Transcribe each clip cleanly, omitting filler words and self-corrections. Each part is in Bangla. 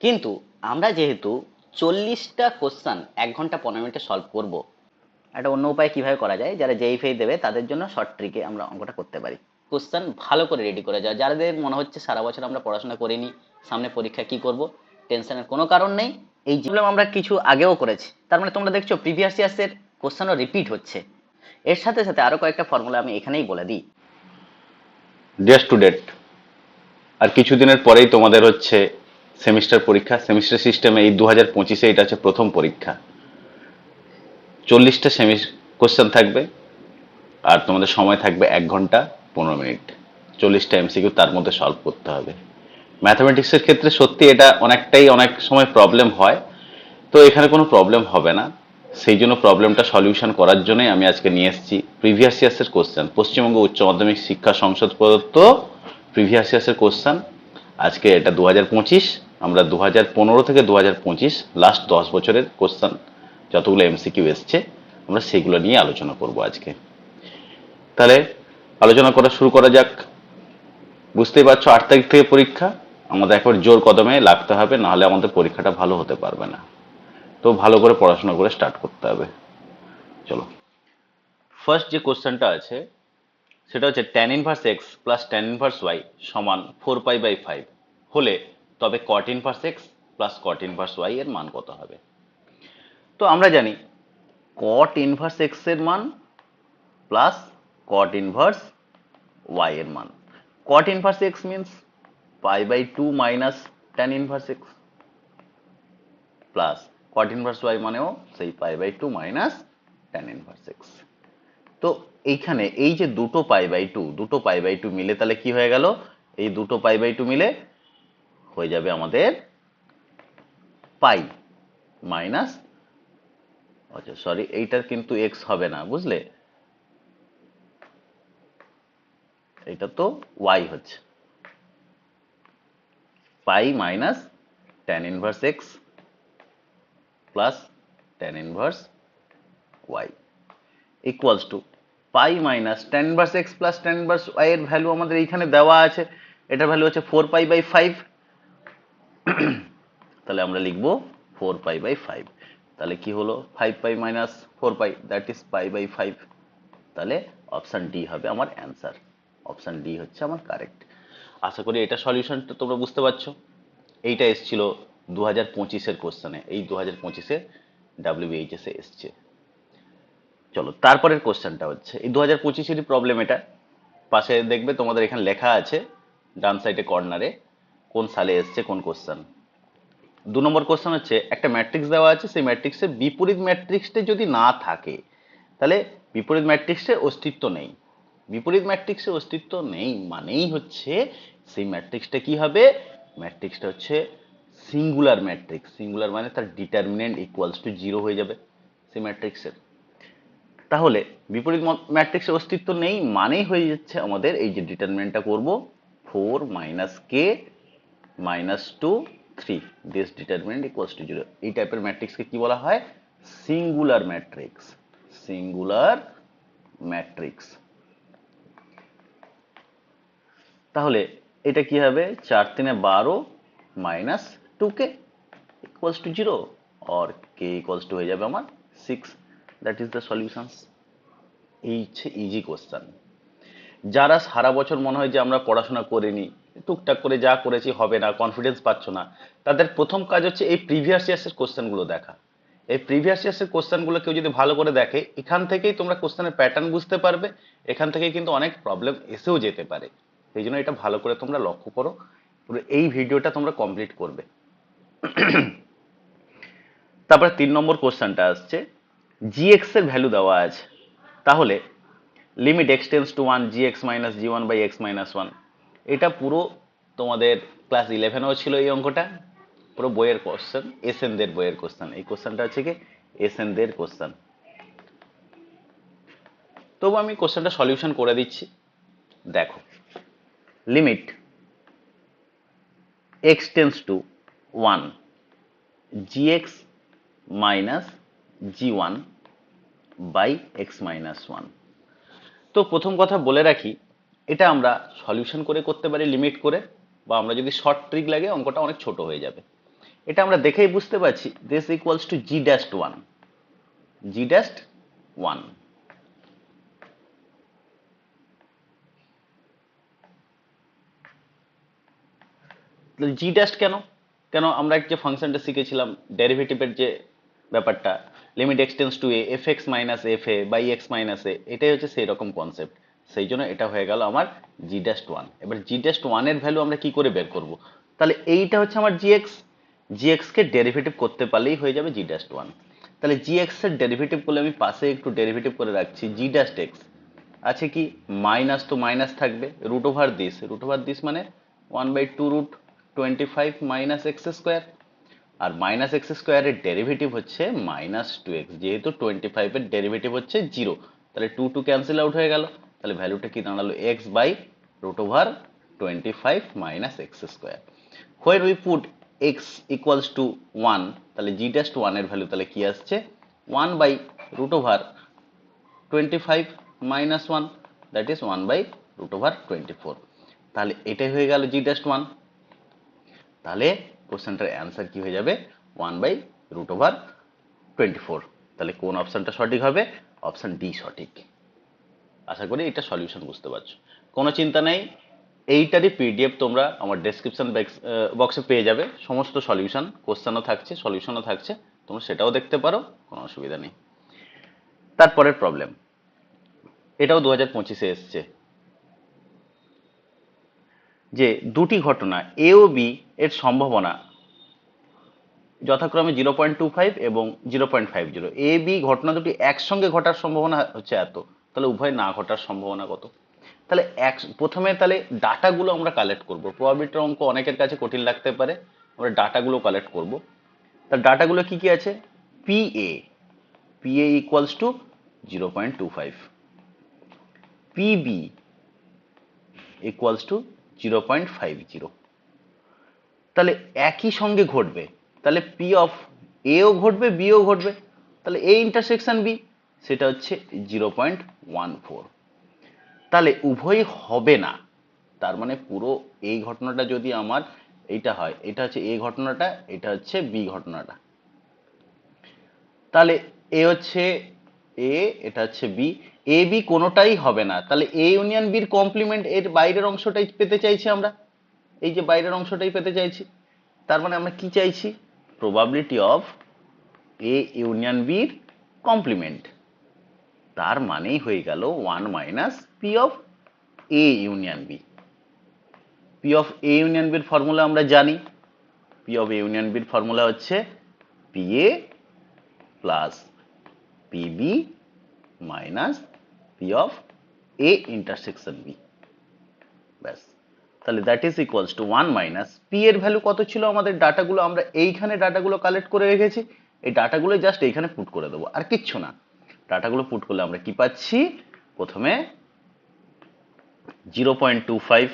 কিন্তু আমরা যেহেতু 40টা কোশ্চেন 1 ঘন্টা 15 মিনিটে সলভ করব, একটা অন্য উপায় কিভাবে করা যায়, যারা যেই ফেই দেবে তাদের জন্য শর্ট ট্রিকে আমরা অঙ্কটা করতে পারি। কোশ্চেন ভালো করে রেডি করে যাওয়া, যাদের মনে হচ্ছে সারা বছর আমরা পড়াশোনা করিনি, সামনে পরীক্ষা কি করব, টেনশনের কোনো কারণ নেই। এই প্রবলেম আমরা কিছু আগেও করেছি, তার মানে তোমরা দেখছো প্রিভিয়াস ইয়ার্সের কোশ্চেনও রিপিট হচ্ছে। এর সাথে সাথে আরো কয়েকটা ফর্মুলা আমি এখানেই বলে দিই। ডিয়ার স্টুডেন্ট, আর কিছুদিনের পরেই তোমাদের হচ্ছে সেমিস্টার পরীক্ষা। সেমিস্টার সিস্টেমে এই 2025-এ এটা হচ্ছে প্রথম পরীক্ষা। 40টা কোশ্চেন থাকবে, আর তোমাদের সময় থাকবে 1 ঘন্টা 15 মিনিট। 40টা এমসিকিউ তার মধ্যে সলভ করতে হবে। ম্যাথামেটিক্সের ক্ষেত্রে সত্যি এটা অনেক সময় প্রবলেম হয়, তো এখানে কোনো প্রবলেম হবে না। সেই জন্য প্রবলেমটা সলিউশন করার জন্যই আমি আজকে নিয়ে এসেছি প্রিভিয়াস ইয়ার্সের কোশ্চেন, পশ্চিমবঙ্গ উচ্চ মাধ্যমিক শিক্ষা সংসদ প্রদত্ত প্রিভিয়াস ইয়ার্সের কোশ্চেন। আজকে এটা 2025, আমরা 2015 থেকে 2025 লাস্ট 10 বছরের কোশ্চেন যতগুলো এমসিকিউ এসছে আমরা সেগুলো নিয়ে আলোচনা করব আজকে। তাহলে আলোচনা করা শুরু করা যাক। বুঝতেই পারছো 8 তারিখ থেকে পরীক্ষা, আমাদের একবার জোর কদমে লাগতে হবে, নাহলে আমাদের পরীক্ষাটা ভালো হতে পারবে না। তো ভালো করে পড়াশোনা করে স্টার্ট করতে হবে। চলো, ফার্স্ট যে কোশ্চেনটা আছে সেটা হচ্ছে tan inverse x plus tan inverse y সমান 4π/5 হলে তবে cot inverse x plus cot inverse y এর মান কত হবে। তো আমরা জানি cot ইনভার্স এক্স এর মান প্লাস cot ইনভার্স ওয়াই এর মান। cot inverse x means π/2 minus tan inverse x, plus cot inverse y মানেও সেই π/2 মাইনাস tan ইনভার্স এক্স। তো এইখানে এই যে দুটো π/2 মিলে তাহলে কি হয়ে গেল, এই দুটো π/2 মিলে হয়ে যাবে আমাদের পাই মাইনাস, আচ্ছা সরি এইটার কিন্তু এক্স হবে না, বুঝলে, এটা তো ওয়াই হচ্ছে, pi minus tan inverse x plus tan inverse y equals to pi minus tan inverse x plus tan inverse y এর ভ্যালু আমাদের এইখানে দেওয়া আছে, এটার ভ্যালু হচ্ছে 4π/5। তাহলে আমরা লিখবো 4π/5। তাহলে কি হলো 5π মাইনাস 4π, দ্যাট ইজ π/5। তাহলে অপশন ডি হবে আমার অ্যান্সার, অপশন ডি হচ্ছে আমার কারেক্ট। আশা করি এটা সলিউশনটা তোমরা বুঝতে পারছো। এইটা এসছিল 2025-এর কোশ্চেনে, এই 2025-এ ডাব্লিউবিএইচএস এ এসছে। চলো তারপরের কোশ্চেনটা হচ্ছে এই 2025-এরই প্রবলেম। এটা পাশে দেখবে তোমাদের এখানে লেখা আছে ডান সাইডে কর্নারে কোন সালে এসছে কোন কোশ্চেন। 2 নম্বর কোশ্চেন হচ্ছে একটা ম্যাট্রিক্স দেওয়া আছে, সেই ম্যাট্রিক্সের বিপরীত ম্যাট্রিক্সটা যদি না থাকে তাহলে বিপরীত ম্যাট্রিক্সের অস্তিত্ব নেই। বিপরীত ম্যাট্রিক্সের অস্তিত্ব নেই মানেই হচ্ছে সেই ম্যাট্রিক্সটা কি হবে, ম্যাট্রিক্সটা হচ্ছে সিঙ্গুলার ম্যাট্রিক্স। সিঙ্গুলার মানে তার ডিটারমিনেন্ট ইকুয়ালস টু 0 হয়ে যাবে সেই ম্যাট্রিক্সের। তাহলে বিপরীত ম্যাট্রিক্সের অস্তিত্ব নেই মানেই হয়ে যাচ্ছে আমাদের এই যে ডিটারমিনেন্টটা করব 4 minus K minus 2 3, this determinant equals to 0। এই টাইপের ম্যাট্রিক্সকে কি বলা হয়, সিঙ্গুলার ম্যাট্রিক্স। Singular matrix. তাহলে এটা কি হবে 4 3 12 মাইনাস 2k ইকুয়ালস টু 0 और k ইকুয়ালস টু হয়ে যাবে আমার 6। That is the solutions. এই হচ্ছে ইজি কোশ্চেন। যারা সারা বছর মনে হয় যে আমরা পড়াশোনা করিনি, টুকটাক করে যা করেছি হবে না, কনফিডেন্স পাচ্ছ না, তাদের প্রথম কাজ হচ্ছে এই প্রিভিয়াস ইয়ার্সের কোশ্চেনগুলো দেখা। এই প্রিভিয়াস ইয়ার্সের কোশ্চেনগুলো কেউ যদি ভালো করে দেখে, এখান থেকেই তোমরা কোশ্চেনের প্যাটার্ন বুঝতে পারবে, এখান থেকেই কিন্তু অনেক প্রবলেম এসেও যেতে পারে। সেই জন্য এটা ভালো করে তোমরা লক্ষ্য করো, পুরো এই ভিডিওটা তোমরা কমপ্লিট করবে। তারপরে 3 নম্বর কোশ্চেনটা আসছে জিএক্স এর ভ্যালু দেওয়া আছে, তাহলে limit x tends to 1 g x minus g one by x minus one. এটা পুরো তোমাদের ক্লাস 11-এও ছিল এই অঙ্কটা, পুরো বইয়ের কোশ্চেন, এস এন দের বইয়ের কোশ্চেন। এই কোশ্চেনটা হচ্ছে কি এস এন দের কোশ্চেন। তবু আমি কোশ্চেনটা সলিউশন করে দিচ্ছি। দেখো limit x tends to 1 g x minus g one by x minus one. তো প্রথম কথা বলে রাখি, এটা আমরা সলিউশন করে করতে পারি লিমিট করে, বা আমরা যদি শর্ট ট্রিক লাগে অঙ্কটা অনেক ছোট হয়ে যাবে। এটা আমরা দেখেই বুঝতে পারছি this equals to g dash one, g dash one. G dash কেন, কেন আমরা যে ফাংশনটা শিখেছিলাম ডেরিভেটিভের যে ব্যাপারটা, limit x tends to a f x minus f a by x minus a, এটাই হচ্ছে সেই রকম কনসেপ্ট। সেই জন্য এটা হয়ে গেল আমার জি ড্যাশ ওয়ান। এবার জি ড্যাশ ওয়ানের ভ্যালু আমরা কি করে বের করব? তাহলে এইটা হচ্ছে আমার জি এক্স, জি এক্স কে ডেরিভেটিভ করতে পারলেই হয়ে যাবে জি ড্যাশ ওয়ান। তাহলে জি এক্স এর ডেরিভেটিভ করলে আমি পাশে একটু ডেরিভেটিভ করে রাখছি, জি ড্যাশ এক্স আছে কি মাইনাস, তো মাইনাস থাকবে, রুট ওভার দিস মানে 1/2 রুট 25 মাইনাস এক্স স্কোয়ার। আর মাইনাস এক্স স্কোয়ারের ডেরিভেটিভ হচ্ছে মাইনাস টু এক্স, যেহেতু 25 এর ডেরিভেটিভ হচ্ছে জিরো, তাহলে টু টু ক্যান্সেল আউট হয়ে গেল। তাহলে ভ্যালুটা কি দাঁড়ালো x by root over 25 minus x square. Where we put x equals to one, তাহলে জি টেস্ট ওয়ানের ভ্যালু তাহলে কি আসছে one by root over 25 minus one, that is one by root over 24। তাহলে এটাই হয়ে গেল জি টেস্ট ওয়ান। তাহলে কোশ্চেনটার অ্যান্সার কি হয়ে যাবে ওয়ান বাই রুট ওভার 24। তাহলে কোন অপশনটা সঠিক হবে? অপশন ডি সঠিক। আশা করি এটা সলিউশন বুঝতে পারছো, কোনো চিন্তা নেই। এইটারই পিডিএফ তোমরা আমার ডেসক্রিপশন বক্সে পেয়ে যাবে, সমস্ত সলিউশন, কোশ্চেনও থাকছে সলিউশনও থাকছে, তোমরা সেটাও দেখতে পারো, কোনো অসুবিধা নেই। তারপরের প্রবলেম, এটাও 2025-এ এসছে, যে দুটি ঘটনা এ ও বি এর সম্ভাবনা যথাক্রমে 0.25 এবং 0.50। এ বি ঘটনা দুটি একসঙ্গে ঘটার সম্ভাবনা হচ্ছে এত, তাহলে উভয় না ঘটার সম্ভাবনা কত? তাহলে প্রথমে তাহলে ডাটাগুলো আমরা কালেক্ট করব। প্রবাবিলিটির অঙ্ক অনেকের কাছে কঠিন লাগতে পারে, আমরা ডাটাগুলো কালেক্ট করব। তার ডাটাগুলো কি কি আছে? P A, P A equals two 0.25, PB equals two 0.50। তাহলে একই সঙ্গে ঘটবে, তাহলে পি অফ এও ঘটবে বিও ঘটবে, তাহলে এ ইন্টারসেকশন বি সেটা হচ্ছে 0.14। তাহলে উভয়ই হবে না, তার মানে পুরো এই ঘটনাটা যদি আমার এইটা হয়, এটা হচ্ছে এ ঘটনাটা, এটা হচ্ছে বি ঘটনাটা, তাহলে এ হচ্ছে এ, এটা হচ্ছে বি, এ বি কোনোটাই হবে না। তাহলে এ ইউনিয়ন বির কমপ্লিমেন্ট, এর বাইরের অংশটাই পেতে চাইছি আমরা, এই যে বাইরের অংশটাই পেতে চাইছি। তার মানে আমরা কি চাইছি? প্রবাবিলিটি অফ এ ইউনিয়ন বির কমপ্লিমেন্ট, তার মানেই হয়ে গেল one minus P of A union B. P of A union বির ফর্মুলা আমরা জানি, পি অফ এ ইউনিয়ন বির ফর্মুলা হচ্ছে p A plus PB minus P of A intersection b, ব্যাস। তাহলে that is equals to one minus p এর ভ্যালু কত ছিল আমাদের, ডাটাগুলো আমরা এইখানে ডাটাগুলো কালেক্ট করে রেখেছি, এই ডাটাগুলো জাস্ট এইখানে পুট করে দেবো, আর কিচ্ছু না। ডাটাগুলো পুট করলে আমরা কি পাচ্ছি? প্রথমে 0.25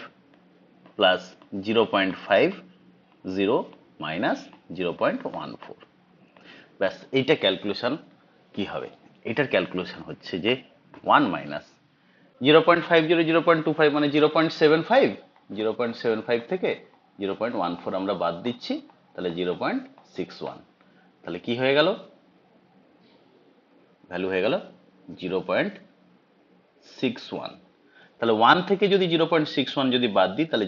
প্লাস 0.50 মাইনাস 0.14, ব্যাস। এইটা ক্যালকুলেশন কি হবে? এটার ক্যালকুলেশন হচ্ছে যে 1 মাইনাস 0.50 0.25 মানে 0.75, 0.75 থেকে 0.14 আমরা বাদ দিচ্ছি, তাহলে 0.61। তাহলে কি হয়ে গেল? ভ্যালু হয়ে গেল 0.61। তাহলে 1 থেকে যদি 0.61 যদি বাদ দিই, তাহলে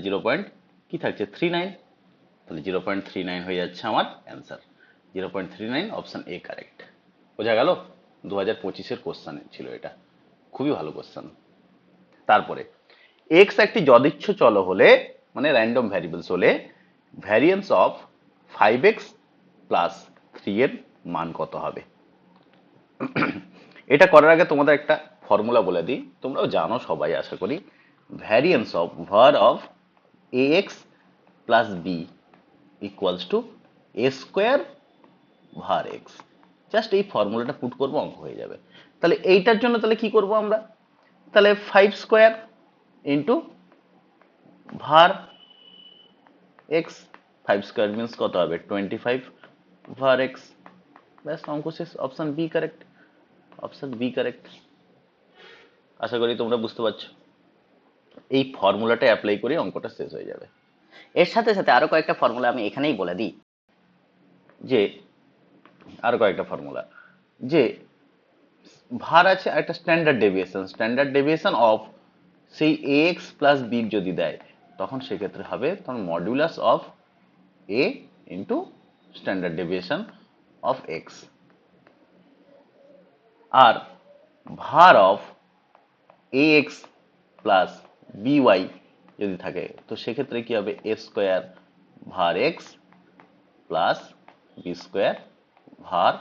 কি থাকছে 39, তাহলে 0.39 হয়ে যাচ্ছে আমার অ্যান্সার। 0.39 option A correct. বোঝা গেল? 2025-এর কোশ্চেন ছিল এটা, খুবই ভালো কোশ্চেন। তারপরে এক্স একটি যদিচ্ছ চল হলে, মানে র্যান্ডম ভ্যারিয়েবলস হলে, ভ্যারিয়েন্স অফ 5x প্লাস 3 এর মান কত হবে? এটা করার আগে তোমাদের একটা ফর্মুলা বলে দিই, তোমরাও জানো সবাই আশা করি। Variance of var of ax plus b equals to a square var x। Just এই ফর্মুলাটা পুট করবো, অঙ্ক হয়ে যাবে। তাহলে এইটার জন্য তাহলে কি করব আমরা? তাহলে 5 square into var x, 5 square means কত হবে 25 var x, ব্যাস অঙ্ক শেষ। Option B correct, option B correct. আশা করি তোমরা বুঝতে পারছো, এই ফর্মুলাটা অ্যাপ্লাই করে অঙ্কটা শেষ হয়ে যাবে। এর সাথে সাথে আরো কয়েকটা ফর্মুলা আমি এখানেই বলে দিই। যে আর কয়েকটা ফর্মুলা, যে ভার আছে একটা স্ট্যান্ডার্ড ডেভিয়েশন অফ সেই এক্স প্লাস বি যদি দেয়, তখন সেক্ষেত্রে হবে তখন modulus of A into standard deviation of X. আর var of A X plus B Y যদি থাকে, তো সেক্ষেত্রে কি হবে, A square var X plus B square var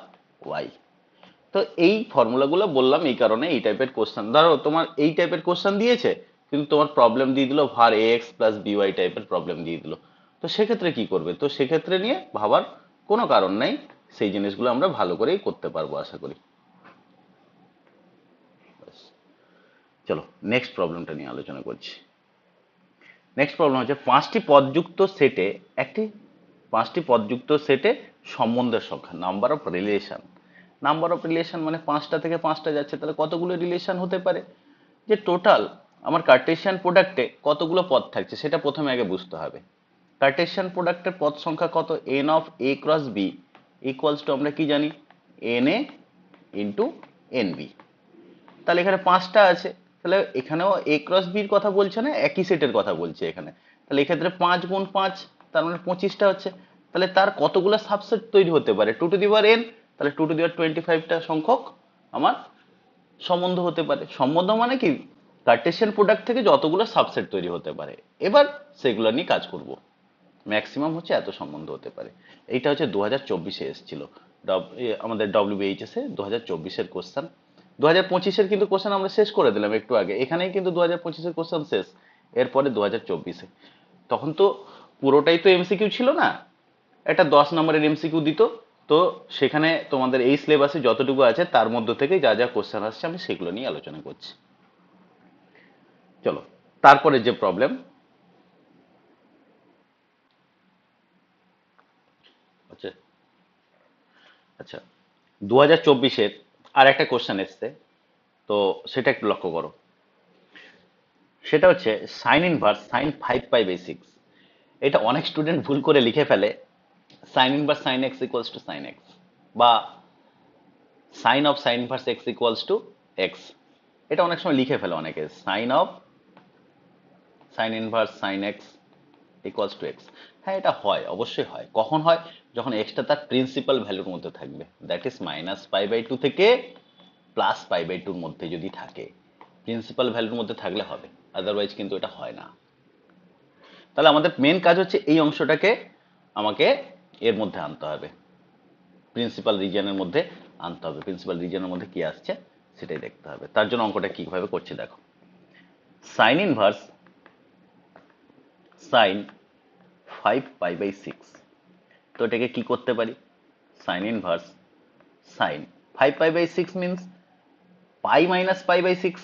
Y. তো এই ফর্মুলাগুলো বললাম এই কারণে, এই টাইপের কোশ্চেন ধরো তোমার এই টাইপের কোশ্চেন দিয়েছে, কিন্তু তোমার প্রবলেম দিয়ে দিল ভার এ এক্স প্লাস বি ওয়াই টাইপের প্রবলেম দিয়ে দিল, তো সেক্ষেত্রে কি করবে, তো সেক্ষেত্রে নিয়ে ভাবার কোনো কারণ নাই, সেই জিনিসগুলো আমরা ভালো করেই করতে পারবো আশা করি। চলো নেক্সট প্রবলেমটা নিয়ে আলোচনা করছি। নেক্সট প্রবলেম হচ্ছে পাঁচটি পদযুক্ত সেটে সম্বন্ধের সংখ্যা, নাম্বার অফ রিলেশন মানে পাঁচটা থেকে পাঁচটা যাচ্ছে, তাহলে কতগুলো রিলেশন হতে পারে, যে টোটাল আমার কার্টেসিয়ান প্রোডাক্টে কতগুলো পদ থাকছে সেটা প্রথমে আগে বুঝতে হবে। কার্টেসিয়ান প্রোডাক্টের পদ সংখ্যা কত, n of a cross b equals to আমরা কি জানি, n a into n b. তাহলে এখানে পাঁচটা আছে, তাহলে এখানেও এ ক্রস বির কথা বলছে না, একই সেটের কথা বলছে এখানে, তাহলে এক্ষেত্রে 5 গুণ 5 তার মানে 25টা হচ্ছে, তাহলে তার কতগুলো সাবসেট তৈরি হতে পারে, 2n, তাহলে 2^25টা সংখ্যক আমার সম্বন্ধ হতে পারে। সম্বন্ধ মানে কি, কার্টেসিয়ান প্রোডাক্ট থেকে যতগুলো সাবসেট তৈরি হতে পারে, এবার সেগুলো নিয়ে কাজ করব। ম্যাক্সিমাম হচ্ছে এত সম্বন্ধ হতে পারে। এইটা হচ্ছে 2024-এ এসেছিল, আমাদের ডব্লিউবিএইচএস এ 2024-এর কোশ্চেন। 2025-এর কিন্তু কোশ্চেন আমরা শেষ করে দিলাম একটু আগে, এখানেই কিন্তু 2025-এর কোশ্চেন শেষ, এরপরে 2024-এ। তখন তো পুরোটাই তো এমসিকিউ ছিল না, একটা 10 নম্বরের এমসিকিউ দিত, তো সেখানে তোমাদের এই সিলেবাসে যতটুকু আছে তার মধ্যে থেকে যা যা কোশ্চেন আসছে আমি সেগুলো নিয়ে আলোচনা করছি। চলো তারপরে যে প্রবলেম, আচ্ছা আচ্ছা 2024-এর আর একটা কোশ্চেন এসছে, তো সেটা একটু লক্ষ্য করো। সেটা হচ্ছে sin 5 π/6। এটা অনেক স্টুডেন্ট ভুল করে লিখে ফেলে sin 1 sin x equals to sin x, বা sin of sin 1 x equals to x। এটা অনেক সময় লিখে ফেলে অনেকে, sin 1 sin x equals to x। হ্যাঁ এটা হয়, অবশ্যই হয়। কখন হয়, যখন এক্সটা তার প্রিন্সিপাল ভ্যালুর মধ্যে থাকবে, দ্যাট ইজ -π/2 থেকে +π/2 মধ্যে যদি থাকে, প্রিন্সিপাল ভ্যালুর মধ্যে থাকলে হবে, আদারওয়াইজ কিন্তু এটা হয় না। তাহলে আমাদের মেন কাজ হচ্ছে এই অংশটাকে আমাকে এর মধ্যে আনতে হবে, প্রিন্সিপাল রিজিয়নের মধ্যে আনতে হবে। প্রিন্সিপাল রিজিয়নের মধ্যে কি আসছে সেটাই দেখতে হবে। তার জন্য অঙ্কটা কিভাবে করছে দেখো, সাইন ইনভার্স সাইন 5 π/6, তো এটাকে কি করতে পারি, sine inverse sine 5 π/6 means pi minus π/6,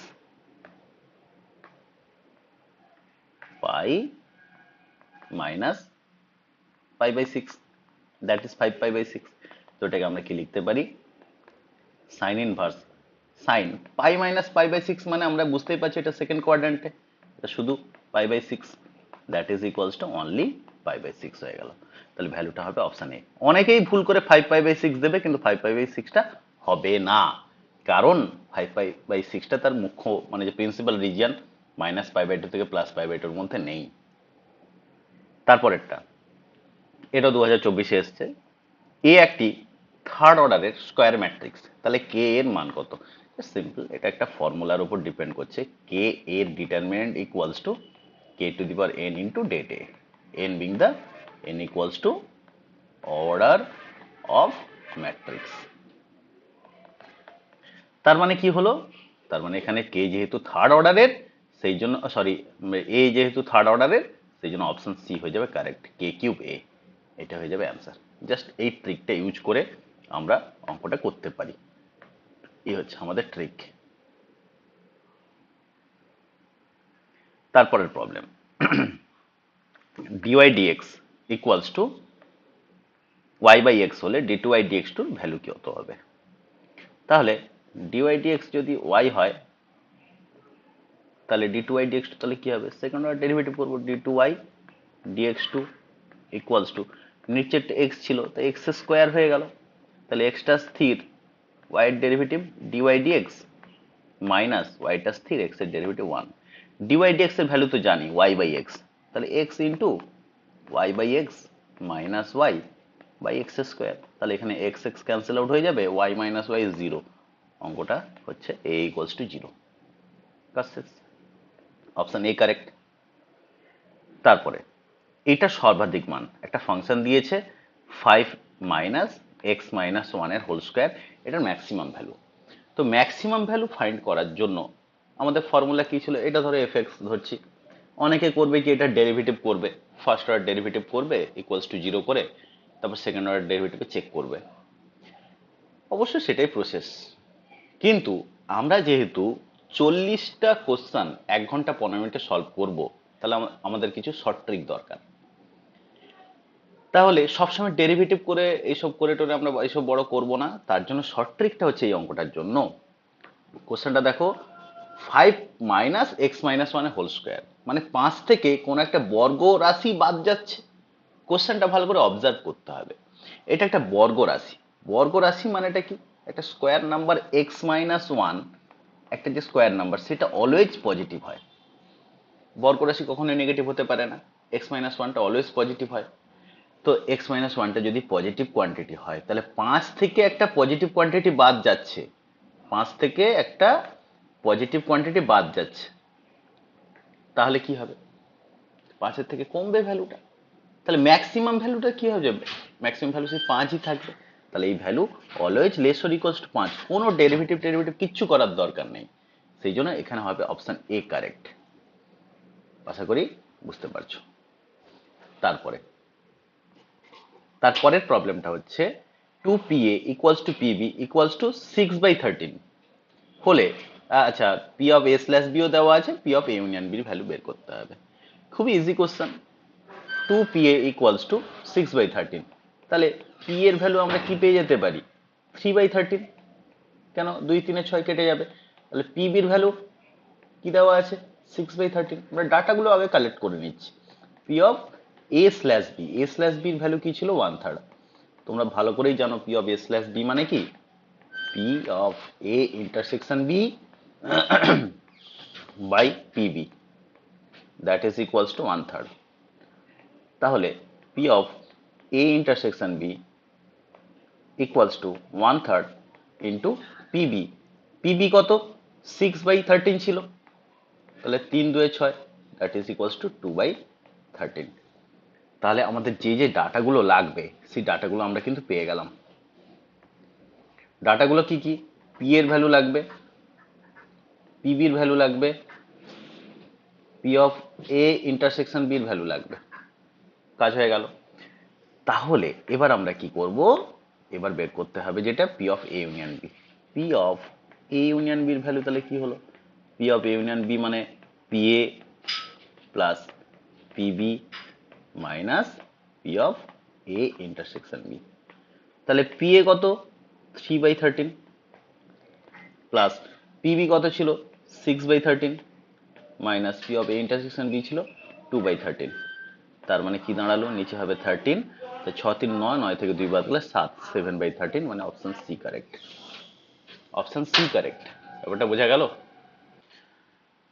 pi minus π/6, that is 5 π/6। তো এটাকে আমরা কি লিখতে পারি, sine inverse sine pi minus π/6 মানে আমরা বুঝতেই পারছি এটা সেকেন্ড কোয়াড্র্যান্টে, এটা শুধু π/6, that is equals to only π/6 হয়ে গেল। তাহলে ভ্যালুটা হবে অপশন এ। অনেকেই ভুল করে 5 π/6 দেবে, কিন্তু 5 π/6টা হবে না, কারণ 5 π/6টা তার মুখ্য মানে যে প্রিন্সিপাল রিজিয়ন -π/2 থেকে +π/2 মধ্যে নেই। তারপরেরটা, এটা 2024-এ এসছে, এ একটি থার্ড অর্ডারের স্কয়ার ম্যাট্রিক্স, তাহলে কে এর মান কত, সিম্পল, এটা একটা ফর্মুলার উপর ডিপেন্ড করছে, কে এর determinant equals to k⁴n into date A, n being the n equals to order of matrix. তার মানে কি হলো, তার মানে এখানে কে যেহেতু থার্ড অর্ডারের, সেই জন্য সরি, এ যেহেতু থার্ড অর্ডারের, সেই জন্য অপশন সি হয়ে যাবে কারেক্ট, k³ a, এটা হয়ে যাবে অ্যান্সার। জাস্ট এই ট্রিকটা ইউজ করে আমরা অঙ্কটা করতে পারি, এই হচ্ছে আমাদের ট্রিক। তারপরের problem, dy dx equals two y/x হলে d2y dx2 ভ্যালু কত হবে। তাহলে dy dx যদি y হয়, তাহলে d2y dx2 তাহলে কি হবে, সেকেন্ড অর্ডার ডেরিভেটিভ করব, d2y dx2 ইকুয়ালস টু নিচের এক্স ছিল তো এক্স স্কোয়ার হয়ে গেল, তাহলে এক্সটা স্থির, ওয়াই এর ডেরিভেটিভ ডিওয়াই ডিএক্স মাইনাস ওয়াইটা স্থির, এক্স এর ডেরিভেটিভ 1, ডিওয়াই ডিএক্স এর ভ্যালু তো জানি ওয়াই বাই এক্স, তাহলে x into y by x minus y by x square, তাহলে এখানে এক্স এক্স ক্যান্সেল আউট হয়ে যাবে, ওয়াই মাইনাস ওয়াই জিরো, অঙ্কটা হচ্ছে এ ইকুয়ালস টু জিরো। কাজ শেষ, অপশন এ কারেক্ট। তারপরে এটা সর্বাধিক মান, একটা ফাংশন দিয়েছে 5 মাইনাস এক্স মাইনাস ওয়ানের হোল স্কোয়ার, এটার ম্যাক্সিমাম ভ্যালু। তো ম্যাক্সিমাম ভ্যালু ফাইন্ড করার জন্য আমাদের ফর্মুলা কি ছিল, এটা ধরো এফ এক্স ধরছি, অনেকে করবে কি এটা ডেরিভেটিভ করবে, ফার্স্ট অর্ডার ডেরিভেটিভ করবে ইকুয়ালস টু জিরো করে, তারপর সেকেন্ড অর্ডার ডেরিভেটিভে চেক করবে, অবশ্যই সেটাই প্রসেস। কিন্তু আমরা যেহেতু 40টা কোশ্চান 1 ঘন্টা 15 মিনিটে সলভ করব, তাহলে আমাদের কিছু শর্ট ট্রিক দরকার। তাহলে সবসময় ডেরিভেটিভ করে এইসব করে টোরে আমরা এইসব বড় করব না, তার জন্য শর্ট ট্রিকটা হচ্ছে এই অঙ্কটার জন্য। কোশ্চেনটা দেখো, 5 minus x minus one whole square, মানে 5 থেকে কোন একটা বর্গ রাশি বাদ যাচ্ছে। কোশ্চেনটা ভালো করে অবজার্ভ করতে হবে, এটা একটা বর্গ রাশি। বর্গ রাশি মানেটা কি, একটা square number x minus one, একটা যে স্কোয়ার নাম্বার সেটা অলওয়েজ পজিটিভ হয়, বর্গ রাশি কখনোই নেগেটিভ হতে পারে না, এক্স মাইনাস ওয়ানটা অলওয়েজ পজিটিভ হয়। তো এক্স মাইনাস ওয়ানটা যদি পজিটিভ কোয়ান্টিটি হয়, তাহলে 5 থেকে একটা পজিটিভ কোয়ান্টিটি বাদ যাচ্ছে, 5 থেকে একটা পজিটিভ কোয়ান্টিটি বাদ যাচ্ছে, তাহলে কি হবে, 5-এর থেকে কমবে ভ্যালুটা, তাহলে ম্যাক্সিমাম ভ্যালুটা কি হয়ে যাবে, ম্যাক্সিমাম ভ্যালু সেই 5ই থাকবে, তাহলে এই value always less or equals to 5, কোনো ডেরিভেটিভ ডেরিভেটিভ কিচ্ছু করার দরকার নেই, সেই জন্য এখানে হবে অপশন এ কারেক্ট। আশা করি বুঝতে পারছো। তারপরে তারপরের প্রবলেমটা হচ্ছে 2pa equals to p b equals to 6/13 হলে, আচ্ছা পি অফ এ স্ল্যাশ বিও দেওয়া আছে, পি অফ এ ইউনিয়ন বির ভ্যালু বের করতে হবে। খুবই easy question. 2pa equals to 6/13, তাহলে পি এর ভ্যালু আমরা কি পেয়ে যেতে পারি, 3/13, কেন 2 3 6 কেটে যাবে, তাহলে পিবির ভ্যালু কি দেওয়া আছে 6/13, আমরা ডাটাগুলো আগে কালেক্ট করে নিচ্ছি। P of A slash b, a slash বির ভ্যালু কি ছিল 1/3, তোমরা ভালো করেই জানো p of A slash B মানে কি, p of A intersection B by p b, that is equals to 1/3। তাহলে P of A intersection b equals to 1/3 into p b, p b কত 6/13 ছিল, তাহলে 3 2 6, দ্যাট ইজ ইকুয়ালস টু 2/13। তাহলে আমাদের যে যে ডাটাগুলো লাগবে সেই ডাটাগুলো আমরা কিন্তু পেয়ে গেলাম। ডাটাগুলো কি কি, পি এর ভ্যালু লাগবে, পিবির ভ্যালু লাগবে, পি অফ এ ইন্টারসেকশন বির ভ্যালু লাগবে, কাজ হয়ে গেল। তাহলে এবার আমরা কি করব, এবার বের করতে হবে যেটা P of A union B, P of A union বির ভ্যালু তাহলে কি হলো, P of A union B মানে P A plus PB minus P of A intersection B, তাহলে পি এ কত 3/13 প্লাস পিবি কত ছিল 6/13 minus P of A intersection B ছিল 2/13, তার মানে কি দাঁড়ালো, নিচে হবে 13, তো 6 3 9, 9 থেকে 2 বাদ গেলে 7, 7/13, মানে option C correct, option C correct. ব্যাপারটা বোঝা গেল।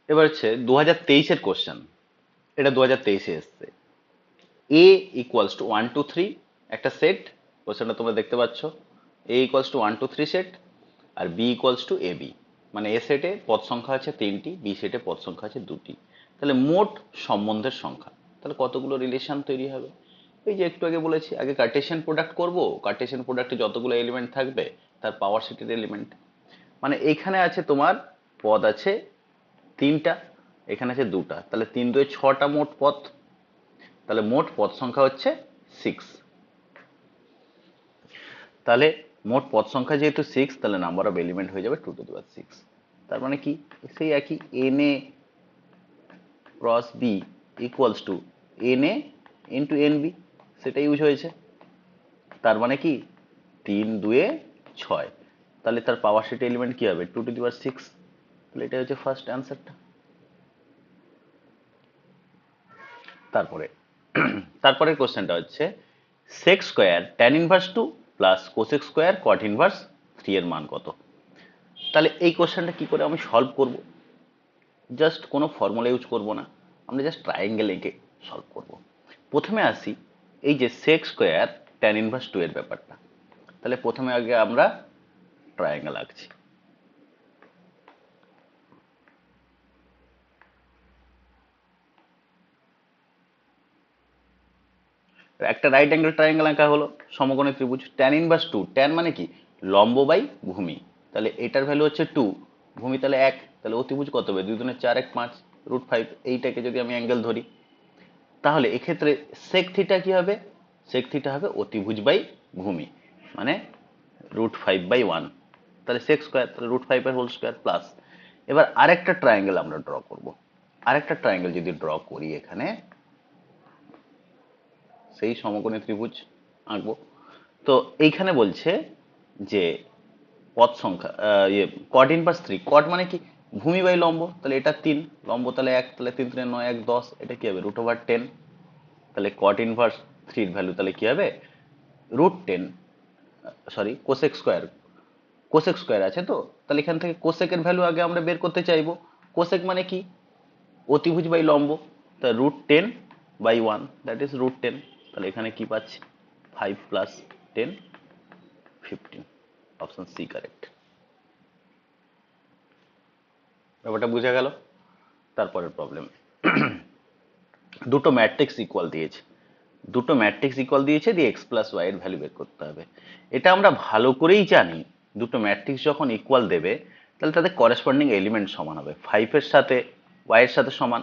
এবার হচ্ছে 2023-এর কোশ্চেন, এটা 2023-এ এসছে, এ ইকুয়ালস টু 1 2 3 একটা সেট, কোশ্চেনটা তোমরা দেখতে পাচ্ছ, এ ইকুয়ালস টু 1 2 3 সেট, আর B equals to A B, মানে এ সেটে পদ সংখ্যা আছে 3টি, বি সেটে পদ সংখ্যা আছে 2টি, তাহলে মোট সম্বন্ধের সংখ্যা, তাহলে কতগুলো রিলেশন তৈরি হবে, এই যে একটু আগে বলেছি, আগে কার্টেশিয়ান প্রোডাক্ট করব, কার্টেশিয়ান প্রোডাক্টে যতগুলো এলিমেন্ট থাকবে তার পাওয়ার সেটের এলিমেন্ট, মানে এইখানে আছে তোমার পদ আছে 3টা, এখানে আছে 2টা, তাহলে 3 2 6টা মোট পদ, তাহলে মোট পদ সংখ্যা হচ্ছে 6, তাহলে মোট পদ সংখ্যা যেহেতু 6, তাহলে নাম্বার অফ এলিমেন্ট হয়ে যাবে 2^6, তার মানে কি সেই একই n a cross b equals to n a into n b, সেটা ইউজ হয়েছে, তার মানে কি 3 2 6, তাহলে তার পাওয়ার সেট এলিমেন্ট কি হবে 2^6, তাহলে এটা হচ্ছে ফার্স্ট অ্যান্সারটা। তারপরে তারপরের কোশ্চেনটা হচ্ছে sec square tan inverse 2 plus cosec square cot inverse 3 এর মান কত? তাহলে এই কোশ্চেনটা কি করে আমি সলভ করব? জাস্ট কোনো ফর্মুলা ইউজ করব না, আমরা জাস্ট ট্রায়াঙ্গেল এঁকে সলভ করব। প্রথমে আসি এই যে সেক স্কোয়ার ট্যান ইনভার্স 2 এর ব্যাপারটা। তাহলে প্রথমে আগে আমরা ট্রায়াঙ্গেল আঁকছি। একটা রাইট অ্যাঙ্গেল ট্রায়াঙ্গেল আঁকা হলো, সমকোণী ত্রিভুজ। ট্যান ইনভার্স 2, ট্যান মানে কি? লম্ব বাই ভূমি। তাহলে এটার ভ্যালু হচ্ছে 2, ভূমি তাহলে 1, তাহলে অতিভুজ কত হবে? 2 দুনে 4, 1 5, √5। এইটাকে যদি আমি অ্যাঙ্গেল ধরি, তাহলে এক্ষেত্রে সেক থিটা কি হবে? সেক থিটা হবে অতিভুজ বাই ভূমি, মানে √5/1। তাহলে সেক স্কোয়ার, তাহলে √5 এর হোল স্কোয়ার প্লাস। এবার আরেকটা ট্রায়াঙ্গেল আমরা ড্র করব। আরেকটা ট্রায়াঙ্গেল যদি ড্র করি, এখানে সেই সমকোণী ত্রিভুজ আঁকবো। তো এইখানে বলছে যে পদ সংখ্যা কট ইনভার্স 3। কট মানে কি? ভূমি বাই লম্ব। তাহলে এটা 3, লম্ব তাহলে 1, তাহলে 3 3 9 1 10। এটা কি হবে? √10। তাহলে কট ইনভার্স 3 এর ভ্যালু তাহলে কি হবে? √10, sorry cosec square. Cosec square আছে তো, তাহলে এখান থেকে কোসেকের ভ্যালু আগে আমরা বের করতে চাইবো। কোসেক মানে কি? অতিভুজ বাই লম্ব। তা √10/1, দ্যাট ইজ √10। তাহলে এখানে কি পাচ্ছি? 5 + 10, 15। Option C correct. ব্যাপারটা বুঝা গেল? তারপরের প্রবলেম, দুটো ম্যাট্রিক্স ইকুয়াল দিয়েছে। দুটো ম্যাট্রিক্স ইকুয়াল দিয়েছে, দিয়ে x + y এর ভ্যালু বের করতে হবে। এটা আমরা ভালো করেই জানি, দুটো ম্যাট্রিক্স যখন ইকুয়াল দেবে, তাহলে তাদের করেসপন্ডিং এলিমেন্ট সমান হবে। 5 এর সাথে y এর সাথে সমান,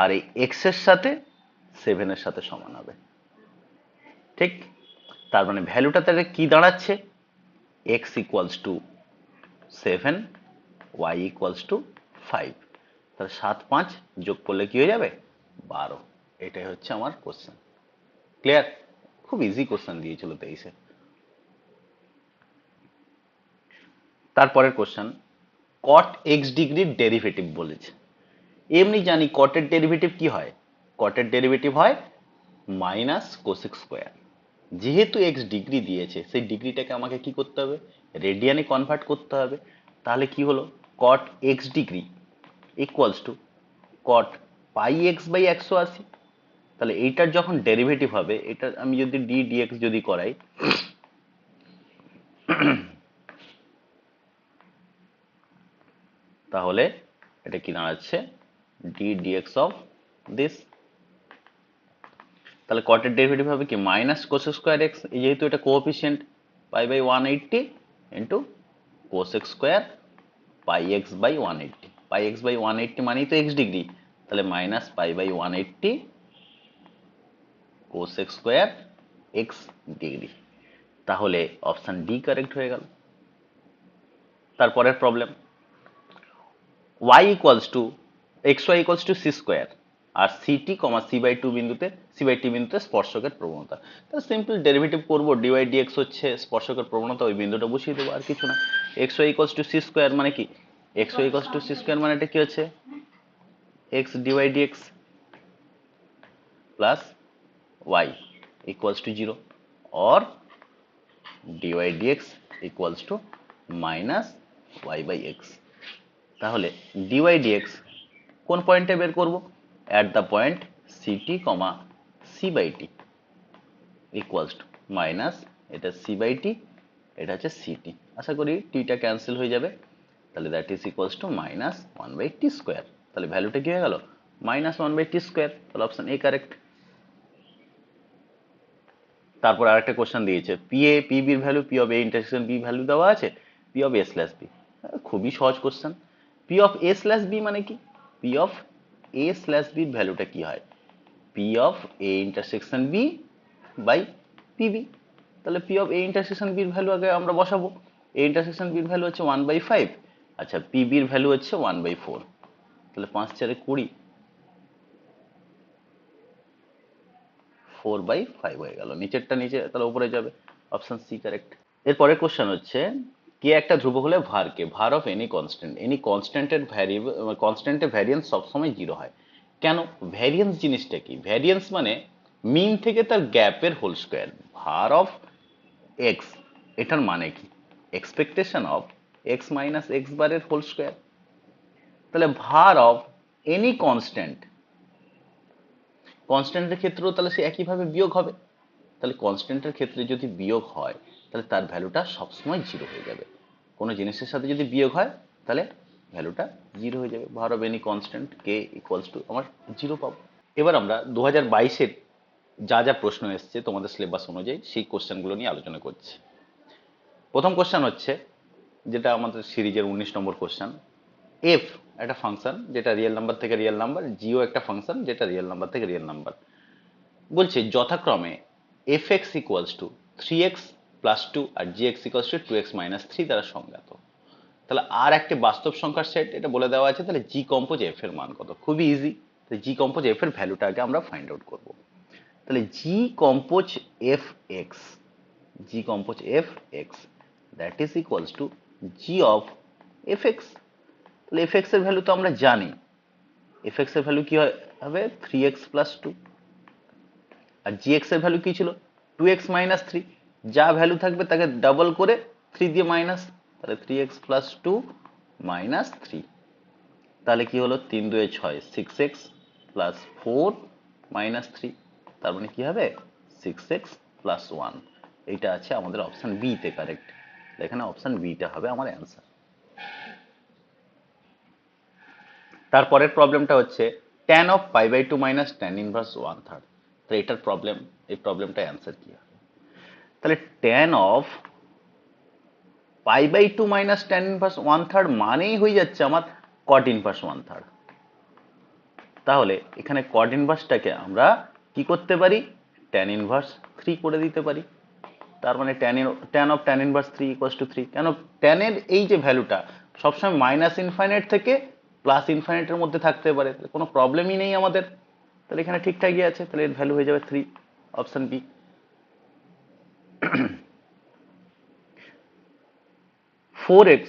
আর এই x এর সাথে 7 এর সাথে সমান হবে। ঠিক? তার মানে ভ্যালুটা তাহলে কি দাঁড়াচ্ছে? x = 7, y = 5। তাহলে 7 5 যোগ করলে কি হয়ে যাবে? 12। এটাই হচ্ছে আমার কোশ্চেন। ক্লিয়ার? খুব ইজি কোশ্চেন দিয়েছিল 23-এ। তারপরের কোশ্চেন, কট এক্স ডিগ্রির ডেরিভেটিভ বলেছে। এমনি জানি কটের ডেরিভেটিভ কি হয়? কটের ডেরিভেটিভ হয় মাইনাস কোসেক স্কোয়ার। যেহেতু এক্স ডিগ্রি দিয়েছে, সেই ডিগ্রিটাকে আমাকে কি করতে হবে? রেডিয়ানে কনভার্ট করতে হবে। তাহলে কি হলো? Cot x degree equals to cot πx/180। তাহলে এইটার যখন ডেরিভেটিভ হবে, এটা আমি যদি ডি ডিএক্স যদি করাই, তাহলে এটা কি দাঁড়াচ্ছে? D dx of this. তাহলে কটের ডেরিভেটিভ হবে কি? মাইনাস কোসেক স্কোয়ার এক্স, যেহেতু এটা coefficient, π/180 into cosec square πx/180। πx/180 মানেই তো এক্স ডিগ্রি, তাহলে minus π/180 cosec square X degree. তাহলে অপশন ডি কারেক্ট হয়ে গেল। তারপরের problem, y equals to xy equals to C square, আর সিটি c/2 বিন্দুতে c/t বিন্দুতে স্পর্শকের প্রবণতা। তাহলে সিম্পল ডেরিভেটিভ করবো, dy dx হচ্ছে স্পর্শকের প্রবণতা, ওই বিন্দুটা বসিয়ে দেবো, আর কিছু না। xy equals to C square মানে কি? xy equals to C square মানে এটা কি হচ্ছে? x dy dx plus y equals to 0, or dy dx equals to minus y/x। তাহলে dy dx কোন পয়েন্টে বের করব? At the point ct, c/t equals to minus, এটা c/t, এটা হচ্ছে ct। আশা করি টিটা ক্যান্সেল হয়ে যাবে। তাহলে that is equals to minus 1/t²। তাহলে ভ্যালুটা কি হয়ে গেল? Minus 1/t²। তাহলে অপশন এ কারেক্ট। তারপর আরেকটা কোশ্চেন দিয়েছে, পিবির value, P of A intersection B value দেওয়া আছে, P of A slash B. খুবই সহজ question. P of A slash B মানে কি? পি অফ এ স্ল্যাশ বির ভ্যালুটা কি হয়? P of A intersection B by p b. তাহলে পি অফ এ ইন্টারসেকশন বির ভ্যালু আগে আমরা বসাবো। এ ইন্টারসেকশন বির ভ্যালু হচ্ছে 1/5, আচ্ছা পিবির ভ্যালু হচ্ছে 1/4। তাহলে 5 4 20, 4/5 হয়ে গেল। নিচেরটা নিচে, তাহলে উপরে যাবে। Option C correct. এরপরে কোশ্চেন হচ্ছে, কে একটা ধ্রুবক হলে ভারকে, var of any constant, any কনস্ট্যান্টের কনস্ট্যান্টের ভ্যারিয়েন্স সবসময় 0 হয়। কেন? ভ্যারিয়েন্স জিনিসটা কি? ভ্যারিয়েন্স মানে মিন থেকে তার গ্যাপের whole square, var of X, এটার মানে কি expectation of X minus X বারের হোল স্কোয়ার। তাহলে var অফ এনি কনস্ট্যান্ট, কনস্ট্যান্টের ক্ষেত্রেও তাহলে সে একইভাবে বিয়োগ হবে। তাহলে কনস্ট্যান্টের ক্ষেত্রে যদি বিয়োগ হয় তাহলে তার ভ্যালুটা সবসময় জিরো হয়ে যাবে। কোনো জিনিসের সাথে যদি বিয়োগ হয় তাহলে ভ্যালুটা জিরো হয়ে যাবে। var of any constant K equals to আমার জিরো পাবো। এবার আমরা 2022-এর যা যা প্রশ্ন এসছে তোমাদের সিলেবাস অনুযায়ী সেই কোশ্চেনগুলো নিয়ে আলোচনা করছি। প্রথম কোশ্চেন হচ্ছে, যেটা আমাদের সিরিজের 19 নম্বর কোশ্চেন, এফ একটা ফাংশন যেটা রিয়েল নাম্বার থেকে রিয়েল নাম্বার, জিও একটা ফাংশন যেটা রিয়েল নাম্বার থেকে রিয়েল নাম্বার, বলছে যথাক্রমে f x equals to 3x plus 2 আর g x equals to 2x minus 3 দ্বারা সংজ্ঞাত। তাহলে আর একটা বাস্তব সংখ্যার সেট এটা বলে দেওয়া আছে। তাহলে জি কম্পোজ এফ এর মান কত? খুবই ইজি। জি কম্পোজ এফ এর ভ্যালুটা আগে আমরা ফাইন্ড আউট করবো। তাহলে জি compose F x, G compose F x that is equals to G of F x. তাহলে এফ এক্স এর ভ্যালু তো আমরা জানি, এফ এক্স এর ভ্যালু কি হবে 3x প্লাস 2, আর জি এক্স এর ভ্যালু কি ছিল 2x মাইনাস 3, যা ভ্যালু থাকবে তাকে ডাবল করে 3 দিয়ে মাইনাস, তাহলে 3x প্লাস 2 মাইনাস 3, তাহলে কি হলো 3 2 6 6x প্লাস 4 মাইনাস 3, তার মানে কি হবে 6x প্লাস 1। এইটা আছে আমাদের অপশন বি তে কারেক্ট। এখানে অপশন বি টা হবে আমার অ্যান্সার। তারপরের প্রবলেমটা হচ্ছে tan of pi by 2 minus tan inverse 1/3। তো এটার প্রবলেম, এই প্রবলেমটা অ্যান্সার কি হবে? তাহলে tan of pi by 2 minus tan inverse 1/3 মানেই হয়ে যাচ্ছে আমার cot ইনভার্স 1/3। তাহলে এখানে cot ইনভার্সটাকে আমরা কি করতে পারি? tan ইনভার্স 3 করে দিতে পারি। তার মানে tan of tan inverse 3 equals to 3। কেন? tan এর এই যে ভ্যালুটা সবসময় মাইনাস ইনফাইনাইট থেকে প্লাস ইনফাইনাইটের মধ্যে থাকতে পারে, কোনো প্রবলেমই নেই আমাদের। তাহলে এখানে ঠিকঠাকই আছে, তাহলে এর ভ্যালু হয়ে যাবে 3, option b. 4x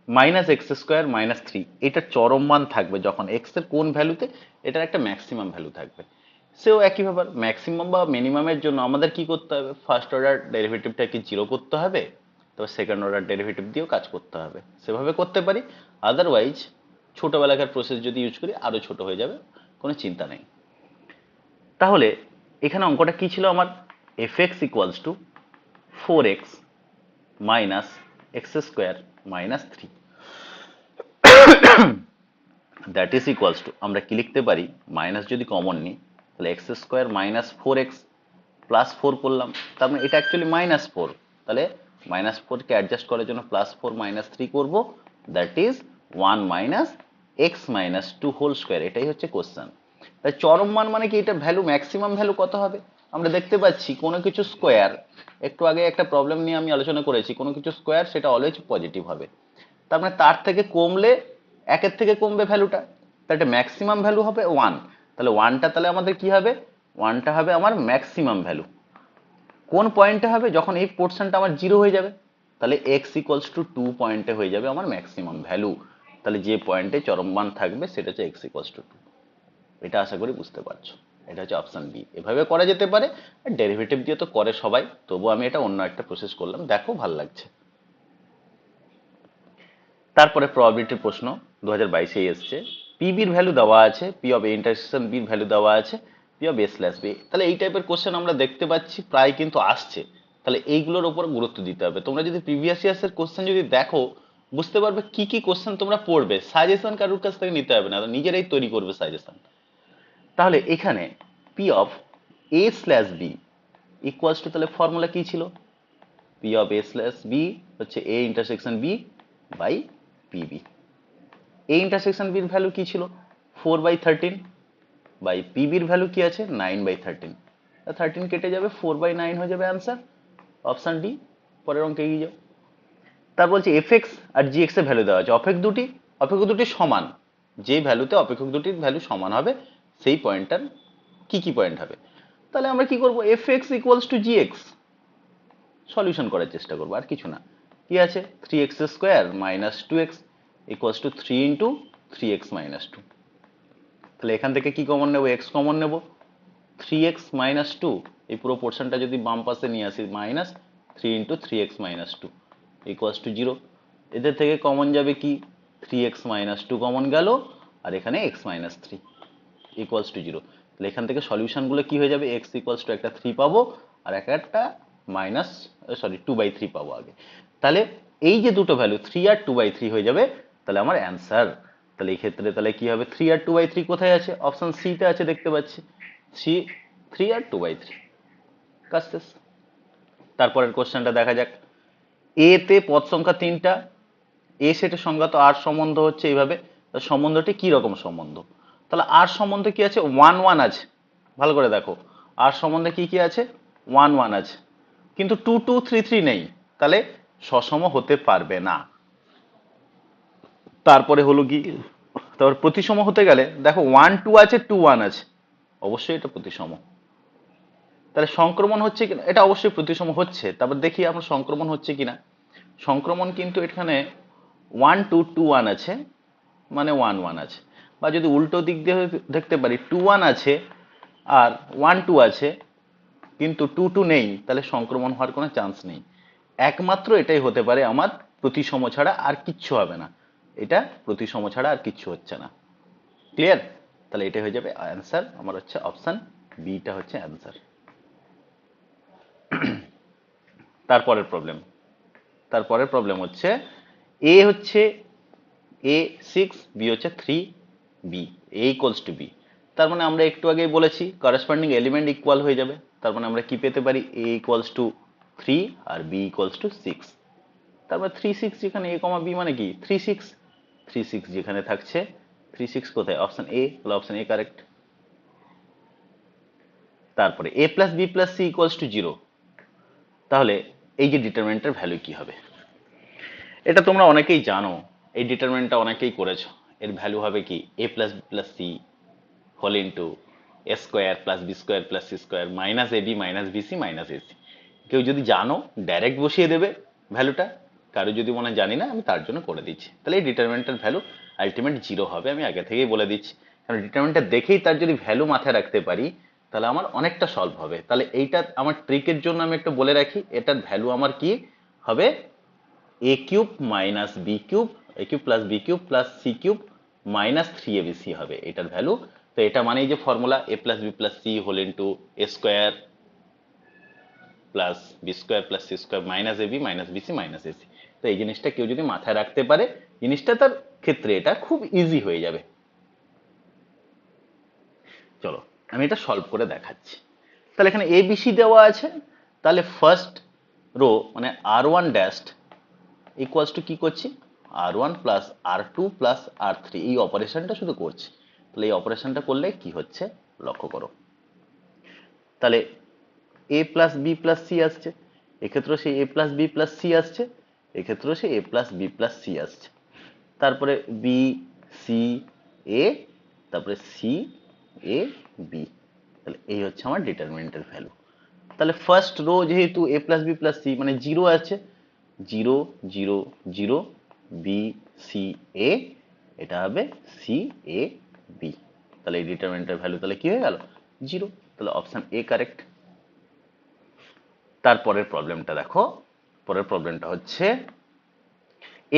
minus x square minus 3, এটা চরম মান থাকবে যখন x এর কোন ভ্যালুতে? এটার একটা ম্যাক্সিমাম ভ্যালু থাকবে। সেও একই ব্যাপার, ম্যাক্সিমাম বা মিনিমামের জন্য আমাদের কি করতে হবে? ফার্স্ট অর্ডার ডেরিভেটিভটাকে জিরো করতে হবে, তবে সেকেন্ড অর্ডার ডেরিভেটিভ দিয়েও কাজ করতে হবে। সেভাবে করতে পারি, আদারওয়াইজ ছোটবেলাকার প্রসেস যদি ইউজ করি আরো ছোট হয়ে যাবে, কোনো চিন্তা নেই। তাহলে এখানে অঙ্কটা কি ছিল আমার? F x equals two 4x minus x square minus 3, that is equals to, আমরা কি লিখতে পারি? মাইনাস যদি কমন নিই তাহলে x square minus 4x plus 4 করলাম, তার মানে এটা অ্যাকচুয়ালি মাইনাস 4, তাহলে মাইনাস 4 কে অ্যাডজাস্ট করার জন্য প্লাস 4 মাইনাস 3 করবো, that is 1 minus x minus 2 whole square. এটাই হচ্ছে কোশ্চেন। তাই চরম মান মানে কি? এটা ভ্যালু, ম্যাক্সিমাম ভ্যালু কত হবে? আমরা দেখতে পাচ্ছি কোনো কিছু স্কোয়ার, একটু আগে একটা প্রবলেম নিয়ে আমি আলোচনা করেছি, কোনো কিছু স্কোয়ার সেটা অলওয়েজ পজিটিভ হবে। তার মানে তার থেকে কমলে, একের থেকে কমবে ভ্যালুটা, তাহলে ম্যাক্সিমাম ভ্যালু হবে 1। তাহলে 1টা তাহলে আমাদের কি হবে? 1টা হবে আমার ম্যাক্সিমাম ভ্যালু। কোন পয়েন্টে হবে? যখন এই পোর্শনটা আমার জিরো হয়ে যাবে, তাহলে x ইকুয়ালস টু 2 পয়েন্টে হয়ে যাবে আমার ম্যাক্সিমাম ভ্যালু। তাহলে যে পয়েন্টে চরম মান থাকবে সেটা হচ্ছে x ইকুয়ালস টু 2। এটা আশা করি বুঝতে পারছো। এটা হচ্ছে অপশন বি। এভাবে করা যেতে পারে, ডেরিভেটিভ দিয়ে তো করে সবাই, তবু আমি এটা অন্য একটা প্রসেস করলাম, দেখো ভালো লাগছে। তারপরে প্রবাবিলিটির প্রশ্ন 2022-এ এসছে, পিবির ভ্যালু দেওয়া আছে, পি অফ এ ইন্টারসেকশন বির ভ্যালু দেওয়া আছে, P of A slash b. তাহলে এই টাইপের কোশ্চেন আমরা দেখতে পাচ্ছি প্রায় কিন্তু আসছে। তাহলে এইগুলোর উপর গুরুত্ব দিতে হবে। তোমরা যদি প্রিভিয়াস ইয়ার্স এর কোশ্চেন যদি দেখো, বুঝতে পারবে কি কি কোশ্চেন তোমরা পড়বে। সাজেশন কারোর কাছ থেকে নিতে হবে না, নিজেরাই তৈরি করবে সাজেশন। তাহলে এখানে P of A slash B equals to, তাহলে ফর্মুলা কি ছিল? P of A slash B হচ্ছে A intersection B by PB. A intersection বির ভ্যালু কি ছিল? 4/13 বাই পিবির ভ্যালু কি আছে? 9/13। 13 কেটে যাবে, 4/9 হয়ে যাবে অ্যান্সার, অপশন ডি। পরের অঙ্কে এগিয়ে যাও। তার বলছে এফ এক্স আর জি এক্স এর ভ্যালু দেওয়া আছে, অপেক্ষক দুটি সমান, যে ভ্যালুতে অপেক্ষক দুটির ভ্যালু সমান হবে সেই পয়েন্টটার কি কি পয়েন্ট হবে? তাহলে আমরা কি করব? F x equals to G x solution করার চেষ্টা করবো, আর কিছু না। কি আছে? 3x square minus 2x equals to 3 into 3x minus 2। তাহলে এখান থেকে কি কমন নেব? x কমন নেব, 3x মাইনাস টু, এই পুরো পোর্শনটা যদি বাম পাশে নিয়ে আসি minus 3 × 3x minus two equals to 0। এদের থেকে কমন যাবে কি 3x মাইনাস টু কমন গেল, আর এখানে x minus three equals to 0। তাহলে এখান থেকে সলিউশনগুলো কি হয়ে যাবে, x ইকুয়ালস টু একটা 3 পাবো আর একটা মাইনাস 2/3 পাবো আগে। তাহলে এই যে দুটো ভ্যালু 3 আর 2/3 হয়ে যাবে, তাহলে আমার অ্যান্সার। তাহলে এই ক্ষেত্রে তাহলে কি হবে, 3 আর 2/3 কোথায় আছে, অপশন সি তে আছে দেখতে পাচ্ছি, সি 3 আর 2/3। কাজ শেষ। তারপরের কোশ্চেনটা দেখা যাক। এ তে পদ সংখ্যা 3টা, এ সেটের সংজ্ঞা তো আর সম্বন্ধ হচ্ছে এইভাবে, সম্বন্ধটি কি রকম সম্বন্ধ, তাহলে আর সম্বন্ধে কি আছে, 1 1 আছে। ভালো করে দেখো, আর সম্বন্ধে কি কি আছে, 1 1 আছে, কিন্তু 2 2 3 3 নেই, তাহলে সসম হতে পারবে না। তারপরে হলো কি, তারপর প্রতিসম হতে গেলে দেখো 1 2 আছে, 2 1 আছে, অবশ্যই এটা প্রতিসম। তাহলে সংক্রমণ হচ্ছে কিনা, এটা অবশ্যই প্রতিসম হচ্ছে। তারপর দেখি আমরা সংক্রমণ হচ্ছে কিনা। সংক্রমণ কিন্তু এখানে 1 2 2 1 আছে, মানে 1 1 আছে। বা যদি উল্টো দিক দিয়ে দেখতে পারি, 2 1 আছে আর 1 2 আছে কিন্তু 2 2 নেই, তাহলে সংক্রমণ হওয়ার কোনো চান্স নেই। একমাত্র এটাই হতে পারে আমার প্রতিসম ছাড়া আর কিচ্ছু হবে না, এটা প্রতিসম ছাড়া আর কিচ্ছু হচ্ছে না। ক্লিয়ার? তাহলে এটা হয়ে যাবে অ্যান্সার আমার, হচ্ছে অপশন বিটা হচ্ছে অ্যান্সার। তারপরের প্রবলেম হচ্ছে এ হচ্ছে a6, বি হচ্ছে 3b, a equals two B. তার মানে আমরা একটু আগেই বলেছি করেসপন্ডিং এলিমেন্ট ইকুয়াল হয়ে যাবে। তার মানে আমরা কি পেতে পারি, a ইকুয়ালস টু 3 আর b ইকুয়ালস টু 6। তারপর 3 6 যেখানে a কমা b মানে কি 3 6, 3 6 যেখানে থাকছে 3 6 কোথায়, অপশন এ, তাহলে অপশন এ কারেক্ট। তারপরে a plus b plus c equals to 0, তাহলে এই যে ডিটারমিনেন্টের ভ্যালু কি হবে, এটা তোমরা অনেকেই জানো, এই ডিটারমিনেন্টটা অনেকেই করেছো। এর ভ্যালু হবে কি, a plus b plus c whole into a square plus B square plus c square minus a b minus b c minus a c. কেউ যদি জানো ডাইরেক্ট বসিয়ে দেবে ভ্যালুটা, কারো যদি মনে হয় জানি না, আমি তার জন্য করে দিচ্ছি। তাহলে এই ডিটারমিনেন্টের ভ্যালু আলটিমেট 0 হবে, আমি আগে থেকেই বলে দিচ্ছি। কারণ ডিটারমিনেন্টটা দেখেই তার যদি ভ্যালু মাথায় রাখতে পারি, তাহলে আমার অনেকটা সলভ হবে। তাহলে এইটা আমার ট্রিকের জন্য আমি একটু বলে রাখি, এটার ভ্যালু আমার কি হবে, a cube minus b cube, a cube plus b cube plus c cube minus 3abc হবে এটার ভ্যালু। তো এটা মানেই যে formula a plus b plus c whole into a square plus B square plus c square minus a b minus b c minus a c. তো এই জিনিসটা কেউ যদি মাথায় রাখতে পারে, জিনিসটা তার ক্ষেত্রে এটা খুব ইজি হয়ে যাবে। চলো আমি এটা সলভ করে দেখাচ্ছি। তাহলে এখানে এ বিসি দেওয়া আছে, তাহলে ফার্স্ট রো মানে আর ওয়ান ড্যাস্ট ইকুয়ালস টু কি করছি, r1 plus r2 plus r3, এই অপারেশনটা শুধু করছি। তাহলে এই অপারেশনটা করলে কি হচ্ছে লক্ষ্য করো, তাহলে a plus b plus c আসছে, এক্ষেত্রেও সেই a plus b plus c আসছে, এক্ষেত্রেও সেই a plus b plus c আসছে। তারপরে বি সি এ, তারপরে সি এ বি, তাহলে এই হচ্ছে আমার ডিটারমিনেন্টের ভ্যালু। তাহলে ফার্স্ট রো যেহেতু a plus b plus c মানে 0 আছে, 0 0 0 বি সি এ, এটা হবে সি এ বি। তাহলে এই ডিটারমিনেন্টের ভ্যালু তাহলে কি হয়ে গেল 0, তাহলে অপশন এ কারেক্ট। তারপরের প্রবলেমটা দেখো, পরের প্রবলেমটা হচ্ছে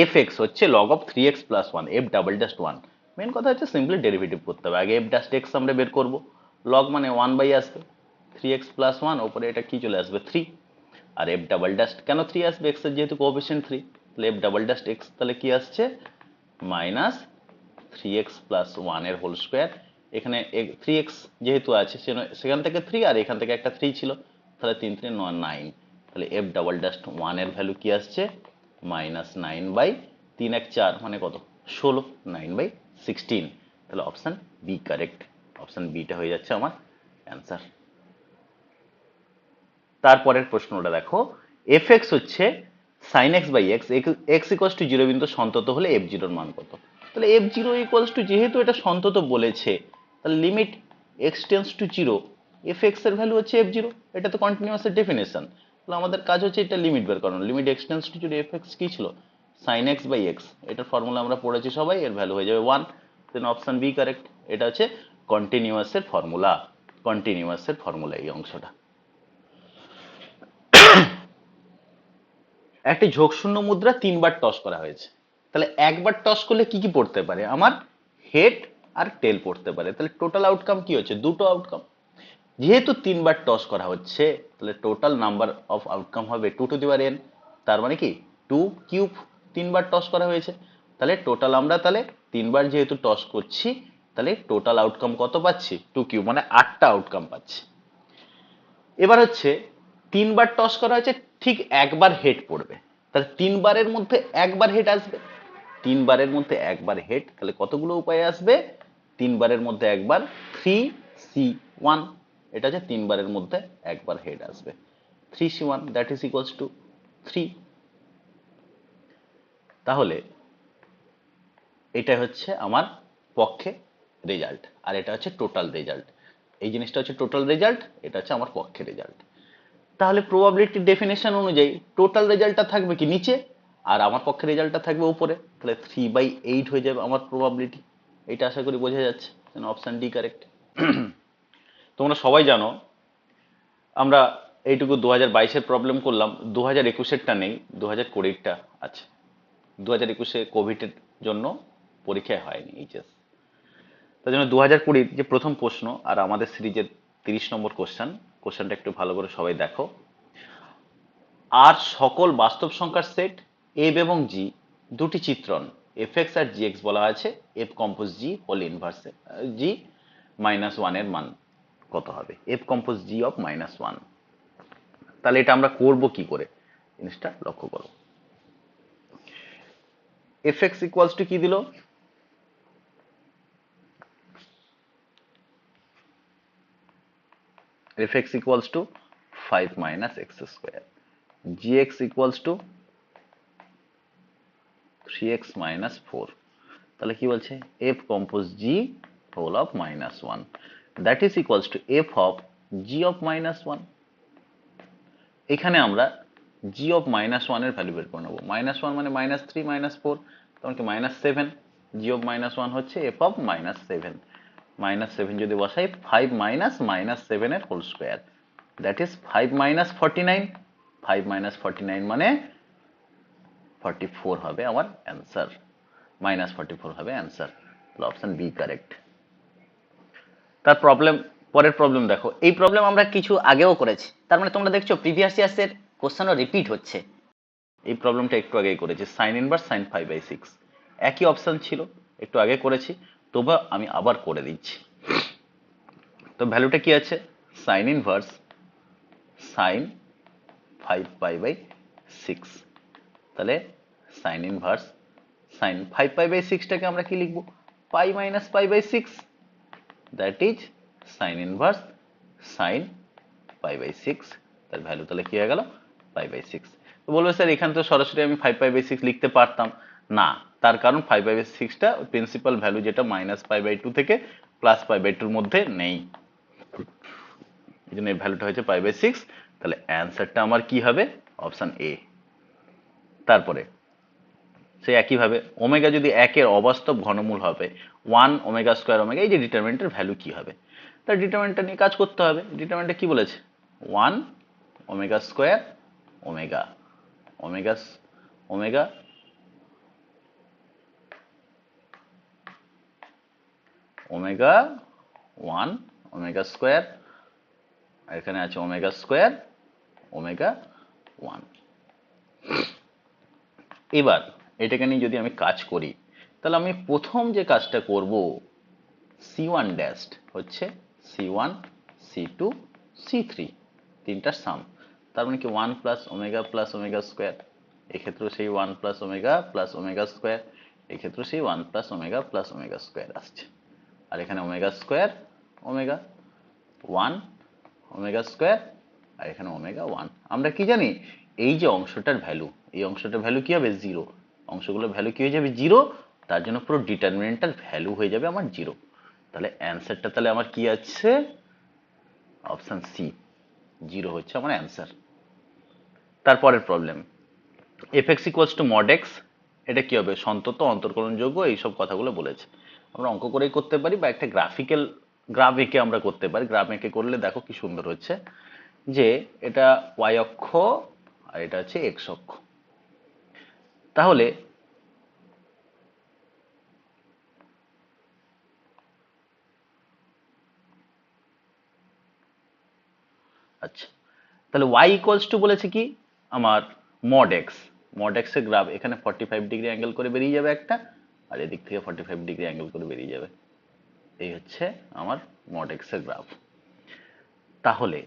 এফ এক্স হচ্ছে log of 3x plus 1, f double dash 1। Main কথা হচ্ছে সিম্পলি ডেরিভেটিভ করতে হবে, আগে এফ ডাস্ট এক্স আমরা বের করবো, লগ মানে 1 বাই আসবে 3x প্লাস 1, ওপরে এটা কি চলে আসবে 3, আর এফ ডাবল ডাস্ট কেন 3 আসবে, এক্স এর যেহেতু কোএফিসিয়েন্ট 3, তাহলে এফ ডাবল ডাস্ট এক্স তাহলে কি আসছে মাইনাস 3x প্লাস 1 এর হোল স্কোয়ার। এখানে 3x যেহেতু আছে সেখান থেকে 3 আর এখান থেকে একটা 3 ছিল, তাহলে 3 3 9, তাহলে এফ ডাবল ডাস্ট 1 এর ভ্যালু কি আসছে মাইনাস 9 বাই 3 1 4 মানে কত 16, 9 বাই 16। তাহলে অপশন বি কারেক্ট, অপশন বিটা হয়ে যাচ্ছে আমার অ্যান্সার। তারপরের প্রশ্নটা দেখো, এফ এক্স হচ্ছে sine x by x, x equals to 0 বিন্দু সন্তত হলে এফ জিরোর মান কত। তাহলে এফ জিরো ইকুয়ালস টু, যেহেতু এটা সন্তত বলেছে, তাহলে limit x tends two 0, F x এর ভ্যালু হচ্ছে এফ জিরো, এটা তো কন্টিনিউয়াসের ডেফিনেশন। তাহলে আমাদের কাজ হচ্ছে এটা লিমিট বের করানো। Limit x tends two 0, F x কি ছিল সাইন এক্স বাই এক্স, এটার ফর্মুলা আমরা পড়েছি সবাই, এর ভ্যালু হয়ে যাবে 1, দেন অপশন বি কারেক্ট। এটা হচ্ছে কন্টিনিউয়াসের ফর্মুলা। কন্টিনিউয়াসের ফর্মুলা এই অংশটা। একটি ঝোঁকশূন্য মুদ্রা 3বার টস করা হয়েছে, তাহলে একবার টস করলে কি কি পড়তে পারে, আমার হেড আর টেল পড়তে পারে, তাহলে টোটাল আউটকাম কি হচ্ছে, দুটো আউটকাম। যেহেতু 3বার টস করা হচ্ছে, তাহলে টোটাল নাম্বার অফ আউটকাম হবে 2n, তার মানে কি 2³ 3বার টস করা হয়েছে, তাহলে টোটাল আমরা তাহলে 3বার যেহেতু টস করছি, তাহলে টোটাল আউটকাম কত পাচ্ছি, 2³ মানে 8টা আউটকাম পাচ্ছি। এবার হচ্ছে 3বার টস করা হয়েছে, ঠিক একবার হেড পড়বে, তাহলে 3বারের মধ্যে একবার হেড আসবে, 3বারের মধ্যে একবার হেড, তাহলে কতগুলো উপায় আসবে, 3বারের মধ্যে একবার 3c1, এটা হচ্ছে 3বারের মধ্যে একবার হেড আসবে, 3c1 that is equals to 3। তাহলে এটা হচ্ছে আমার পক্ষে রেজাল্ট, আর এটা হচ্ছে টোটাল রেজাল্ট। এই জিনিসটা হচ্ছে টোটাল রেজাল্ট, এটা হচ্ছে আমার পক্ষে রেজাল্ট। তাহলে প্রবাবিলিটি ডেফিনেশন অনুযায়ী টোটাল রেজাল্টটা থাকবে কি নিচে, আর আমার পক্ষে রেজাল্টটা থাকবে উপরে, তাহলে 3/8 হয়ে যাবে আমার প্রবাবিলিটি। এটা আশা করি বোঝা যাচ্ছে, অপশন ডি কারেক্ট। তোমরা সবাই জানো আমরা এইটুকু 2022-এর প্রবলেম করলাম, 2021-এরটা নেই, 2020-টা আছে। 2021-এ কোভিডের জন্য পরীক্ষা হয়নি এইচএস, তার জন্য 2020-র যে প্রথম প্রশ্ন আর আমাদের সিরিজের 30 নম্বর কোশ্চেনটা একটু ভালো করে সবাই দেখো। আর সকল বাস্তব সংখ্যার সেট এফ এবং জি দুটি চিত্রণ এফ(x) আর জি(x) বলা আছে, এফ কম্পোজ জি হোল ইনভার্সে জি -1 এর মান কত হবে, এফ কম্পোজ জি অফ -1। তাহলে এটা আমরা করব কি করে, জিনিসটা লক্ষ্য করো। এফ(x) ইকুয়ালস টু কি দিল, fx equals to 5 minus x square, gx equals to 3x minus 4, তাহলে কি বলছে, f compose g whole of -1, that is equals to f of g of -1। এখানে আমরা g of -1 এর ভ্যালু বের করে নেব, -1 মানে -3 -4, তখন কি -7, g of -1 হচ্ছে f of -7, -7 যদি বসাই 5 minus -7 এর whole square, that is 5 minus 49, 5 minus 49 মানে 44 হবে আমার অ্যান্সার, -44 হবে অ্যান্সার, তাহলে অপশন বি কারেক্ট। তার প্রবলেম, পরের প্রবলেম দেখো, এই প্রবলেম আমরা কিছু আগেও করেছি, তার মানে তোমরা দেখছো প্রিভিয়াস ইয়ার্সের কোশ্চেনও রিপিট হচ্ছে। এই প্রবলেমটা একটু আগেই করেছি, সাইন ইনভার্স সাইন 5/6, একই অপশন ছিল, একটু আগে করেছি, তবু আমি আবার করে দিচ্ছি। তো ভ্যালুটা কি আছে, সাইন ইনভার্স সাইন 5π/6, তাহলে সাইন ইনভার্স সাইন 5π/6টাকে আমরা কি লিখবো, pi minus π/6, that is sine inverse sine π/6, তার ভ্যালু তাহলে কি হয়ে গেল, π/6। তো বলবো স্যার এখানে তো সরাসরি আমি 5π/6 লিখতে পারতাম না, তার কারণ 5/6টা প্রিন্সিপাল ভ্যালু যেটা -π/2 থেকে +π/2 এর মধ্যে নেই, এই জন্য এই ভ্যালুটা হচ্ছে π/6, তাহলে অ্যান্সারটা আমার কি হবে, অপশন এ। তারপরে সেই একইভাবে ওমেগা যদি একের অবাস্তব ঘনমূল হবে 1 ওমেগা স্কোয়ার ওমেগা, এই যে ডিটারমিনেন্টের ভ্যালু কি হবে, তার ডিটারমিনেন্টটা নিয়ে কাজ করতে হবে। ডিটারমিনেন্টটা কি বলেছে, 1 omega square omega, omega omega omega 1 omega square, আর এখানে আছে ওমেগা স্কোয়ার ওমেগা 1। এবার এটাকে নিয়ে যদি আমি কাজ করি, তাহলে আমি প্রথম যে কাজটা করব, c1 ড্যাশড হচ্ছে c1 c2 c3 তিনটার সাম, তার মানে কি 1 প্লাস ওমেগা স্কোয়ার, এক্ষেত্রেও সেই 1 প্লাস ওমেগা স্কোয়ার, এক্ষেত্রেও সেই 1 প্লাস ওমেগা স্কোয়ার আসছে, আর এখানে omega square omega 1 omega square, আর এখানে ওমেগা 1। আমরা কি জানি, এই যে অংশটার ভ্যালু, এই অংশটার ভ্যালু কি হবে, 0, অংশগুলোর ভ্যালু কি হয়ে যাবে 0, তার জন্য পুরো ডিটারমিনেন্টাল ভ্যালু হয়ে যাবে আমার 0, তাহলে অ্যান্সারটা তাহলে আমার কি আছে, অপশন সি 0 হচ্ছে আমার অ্যান্সার। তারপরের problem, fx equals to mod x, এটা কি হবে, সন্তত অন্তর্কলনযোগ্য, এইসব কথাগুলো বলেছে, আমরা অঙ্ক করেই করতে পারি বা একটা গ্রাফিক্যাল গ্রাফ এঁকে আমরা করতে পারি। গ্রাফ এঁকে করলে দেখো কি সুন্দর হচ্ছে, যে এটা ওয়াই অক্ষ আর এটা হচ্ছে এক্স অক্ষ। তাহলে আচ্ছা, তাহলে ওয়াই ইকুয়ালস টু বলেছে কি আমার মড এক্স। মড এক্স এর গ্রাফ এখানে 45 ডিগ্রি অ্যাঙ্গেল করে বেরিয়ে যাবে একটা, আর এদিক থেকে 45 ডিগ্রি অ্যাঙ্গেল করে বেরিয়ে যাবে। এই হচ্ছে আমার মড এক্স এর গ্রাফ। তাহলে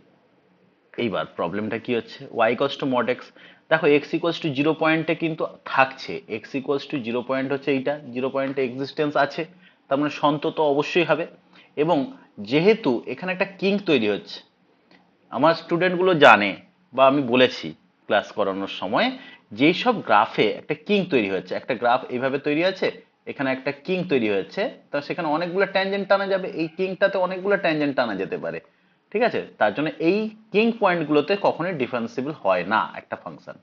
এইবার প্রবলেমটা কি হচ্ছে, y equals to mod x. দেখো এক্স ইকুয়ালস টু 0 পয়েন্টে কিন্তু থাকছে, এক্স ইকুয়ালস টু 0 পয়েন্ট হচ্ছে এইটা, 0 পয়েন্টে এক্সিস্টেন্স আছে, তার মানে সন্তত অবশ্যই হবে। এবং যেহেতু এখানে একটা কিঙ্ক তৈরি হচ্ছে, আমার স্টুডেন্টগুলো জানে বা আমি বলেছি ক্লাস করানোর সময়, যেই সব গ্রাফে একটা কিঙ্ক তৈরি হচ্ছে, একটা গ্রাফ এইভাবে তৈরি আছে, এখানে একটা কিঙ্ক তৈরি হচ্ছে, তা সেখানে অনেকগুলো ট্যানজেন্ট টানা যাবে, এই কিঙ্কটাতে অনেকগুলো ট্যানজেন্ট টানা যেতে পারে। ঠিক আছে, তার জন্য এই কিঙ্ক পয়েন্টগুলোতে কখনোই ডিফারেন্সিবল হয় না একটা ফাংশন।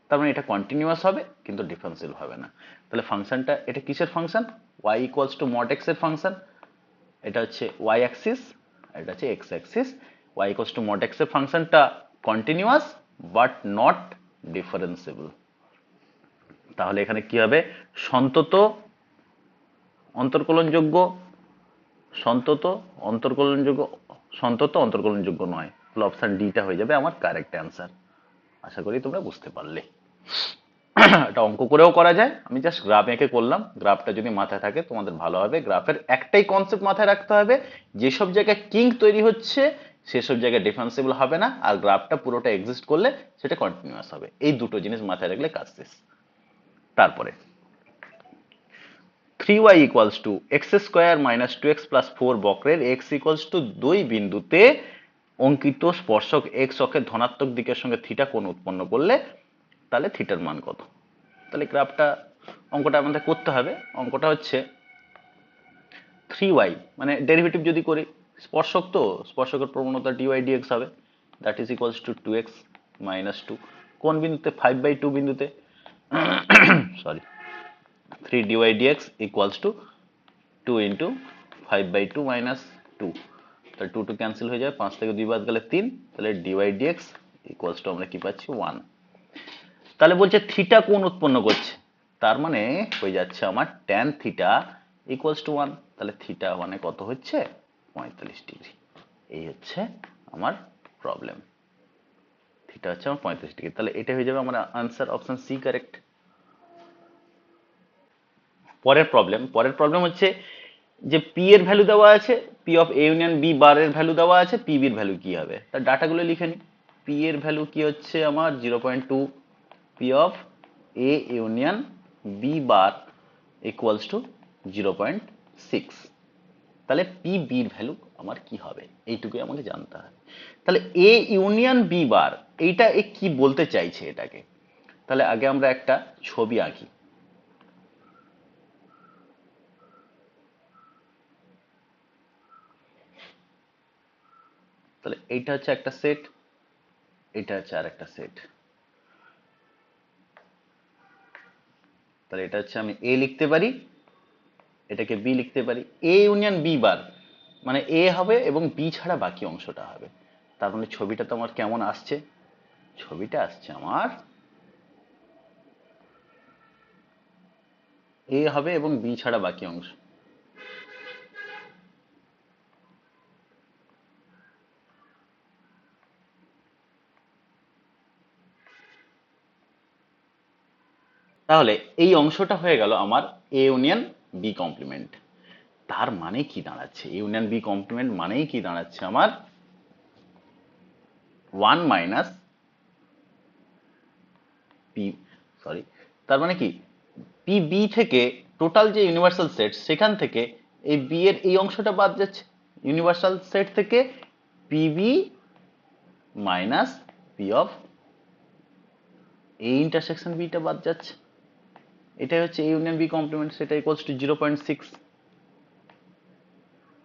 তার মানে এটা কন্টিনিউয়াস হবে কিন্তু ডিফারেন্সিবল হবে না। তাহলে ফাংশনটা এটা কিসের function, y equals to mod x এর ফাংশন। এটা হচ্ছে ওয়াই অ্যাক্সিস, এটা হচ্ছে x axis. Y equals to mod x এর ফাংশনটা কন্টিনিউয়াস বাট নট ডিফারেন্সিবল। তাহলে এখানে কি হবে, সন্তত অন্তর্কলনযোগ্য, সন্তত অন্তর্কলনযোগ্য, সন্তত অন্তর্কলনযোগ্য নয়। তাহলে অপশন ডিটা হয়ে যাবে আমার কারেক্ট অ্যান্সার। আশা করি তোমরা বুঝতে পারলে। এটা অঙ্ক করেও করা যায়, আমি জাস্ট গ্রাফ এঁকে করলাম। গ্রাফটা যদি মাথায় থাকে তোমাদের ভালো হবে। গ্রাফের একটাই কনসেপ্ট মাথায় রাখতে হবে, যেসব জায়গায় কিঙ্ক তৈরি হচ্ছে সেসব জায়গায় ডিফারেন্সিবল হবে না, আর গ্রাফটা পুরোটা এক্সিস্ট করলে সেটা কন্টিনিউয়াস হবে। এই দুটো জিনিস মাথায় রাখলে কাজ শেষ। তারপরে 3y equals to x square minus 2x plus 4 বক্রের x equals to 2 বিন্দুতে অঙ্কিত স্পর্শক এক্স অক্ষের ধনাত্মক দিকের সঙ্গে থিটা কোণ উৎপন্ন করলে তাহলে থিটার মান কত। তাহলে গ্রাফটা অঙ্কটা আমাদের করতে হবে। অঙ্কটা হচ্ছে 3y মানে ডেরিভেটিভ যদি করি, স্পর্শক তো স্পর্শকের প্রবণতা dy dx হবে, that is equals to 2x minus 2 কোন বিন্দুতে 5/2 বিন্দুতে sorry 3 dy dx equals two 2 into 5/2 minus 2, তাহলে 2 2 ক্যান্সেল হয়ে যাবে, 5 থেকে 2 বাদ গেলে 3, তাহলে dy dx ইকুয়ালস টু আমরা কি পাচ্ছি 1। তাহলে বলছে থিটা কোণ উৎপন্ন করছে, তার মানে হয়ে যাচ্ছে আমার ট্যান থিটা ইকুয়ালস টু 1। তাহলে থিটা মানে কত হচ্ছে 45 ডিগ্রি। এই হচ্ছে আমার প্রবলেম, থিটা হচ্ছে আমার 45 ডিগ্রি। তাহলে এটা হয়ে যাবে আমার আনসার, অপশন সি কারেক্ট। পরের প্রবলেম হচ্ছে যে পি এর ভ্যালু দেওয়া আছে, P of A union b bar এর ভ্যালু দেওয়া আছে, পি বির ভ্যালু কি হবে তার ডাটাগুলো লিখে নি। পি এর ভ্যালু কি হচ্ছে আমার 0.2, p of A union b bar equals to 0.6। তাহলে পি বির ভ্যালু আমার কি হবে এইটুকুই আমাকে জানতে হবে। তাহলে এ ইউনিয়ন বি বার এইটা এ কি বলতে চাইছে এটাকে, তাহলে আগে আমরা একটা ছবি আঁকি। তাহলে এইটা হচ্ছে একটা সেট, এটা হচ্ছে আর একটা সেট। তাহলে এটা হচ্ছে আমি এ লিখতে পারি, এটাকে বি লিখতে পারি। এ ইউনিয়ন বি বার মানে এ হবে এবং বি ছাড়া বাকি অংশটা হবে। তার মানে ছবিটা তো আমার কেমন আসছে, ছবিটা আসছে আমার এ হবে এবং বি ছাড়া বাকি অংশ। তাহলে এই অংশটা হয়ে গেল আমার এ ইউনিয়ন বি কমপ্লিমেন্ট। তার মানে কি দাঁড়াচ্ছে, ইউনিয়ন বি কমপ্লিমেন্ট মানেই কি দাঁড়াচ্ছে আমার 1 মাইনাস পি, সরি, তার মানে কি পি বি থেকে টোটাল যে ইউনিভার্সাল সেট সেখান থেকে এই বি এর এই অংশটা বাদ যাচ্ছে, ইউনিভার্সাল সেট থেকে p b minus P of এই ইন্টারসেকশন বিটা বাদ যাচ্ছে। এটাই হচ্ছে এ ইউনিয়ন বি কমপ্লিমেন্ট, সেটা equals to 0.6,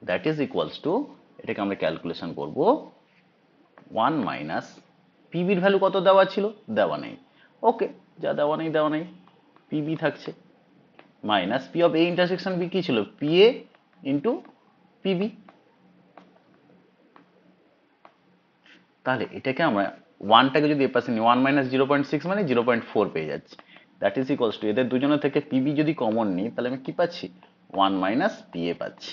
that is equals to, এটাকে আমরা ক্যালকুলেশন করব 1 মাইনাস পিবির ভ্যালু কত দেওয়া ছিল, দেওয়া নেই, ওকে, যা দেওয়া নেই দেওয়া নেই, পিবি থাকছে, minus P of A intersection b কি ছিল, পি এ ইন্টু পিবি, তাহলে এটাকে আমরা ওয়ানটাকে যদি এ পাশে নিই, 1 মাইনাস 0.6 মানে 0.4 পেয়ে যাচ্ছি। দ্যাট ইজ ইকুয়ালস টু, এদের দুজনের থেকে পিবি যদি কমন নিই তাহলে আমি কি পাচ্ছি, 1 মাইনাস পি এ পাচ্ছি।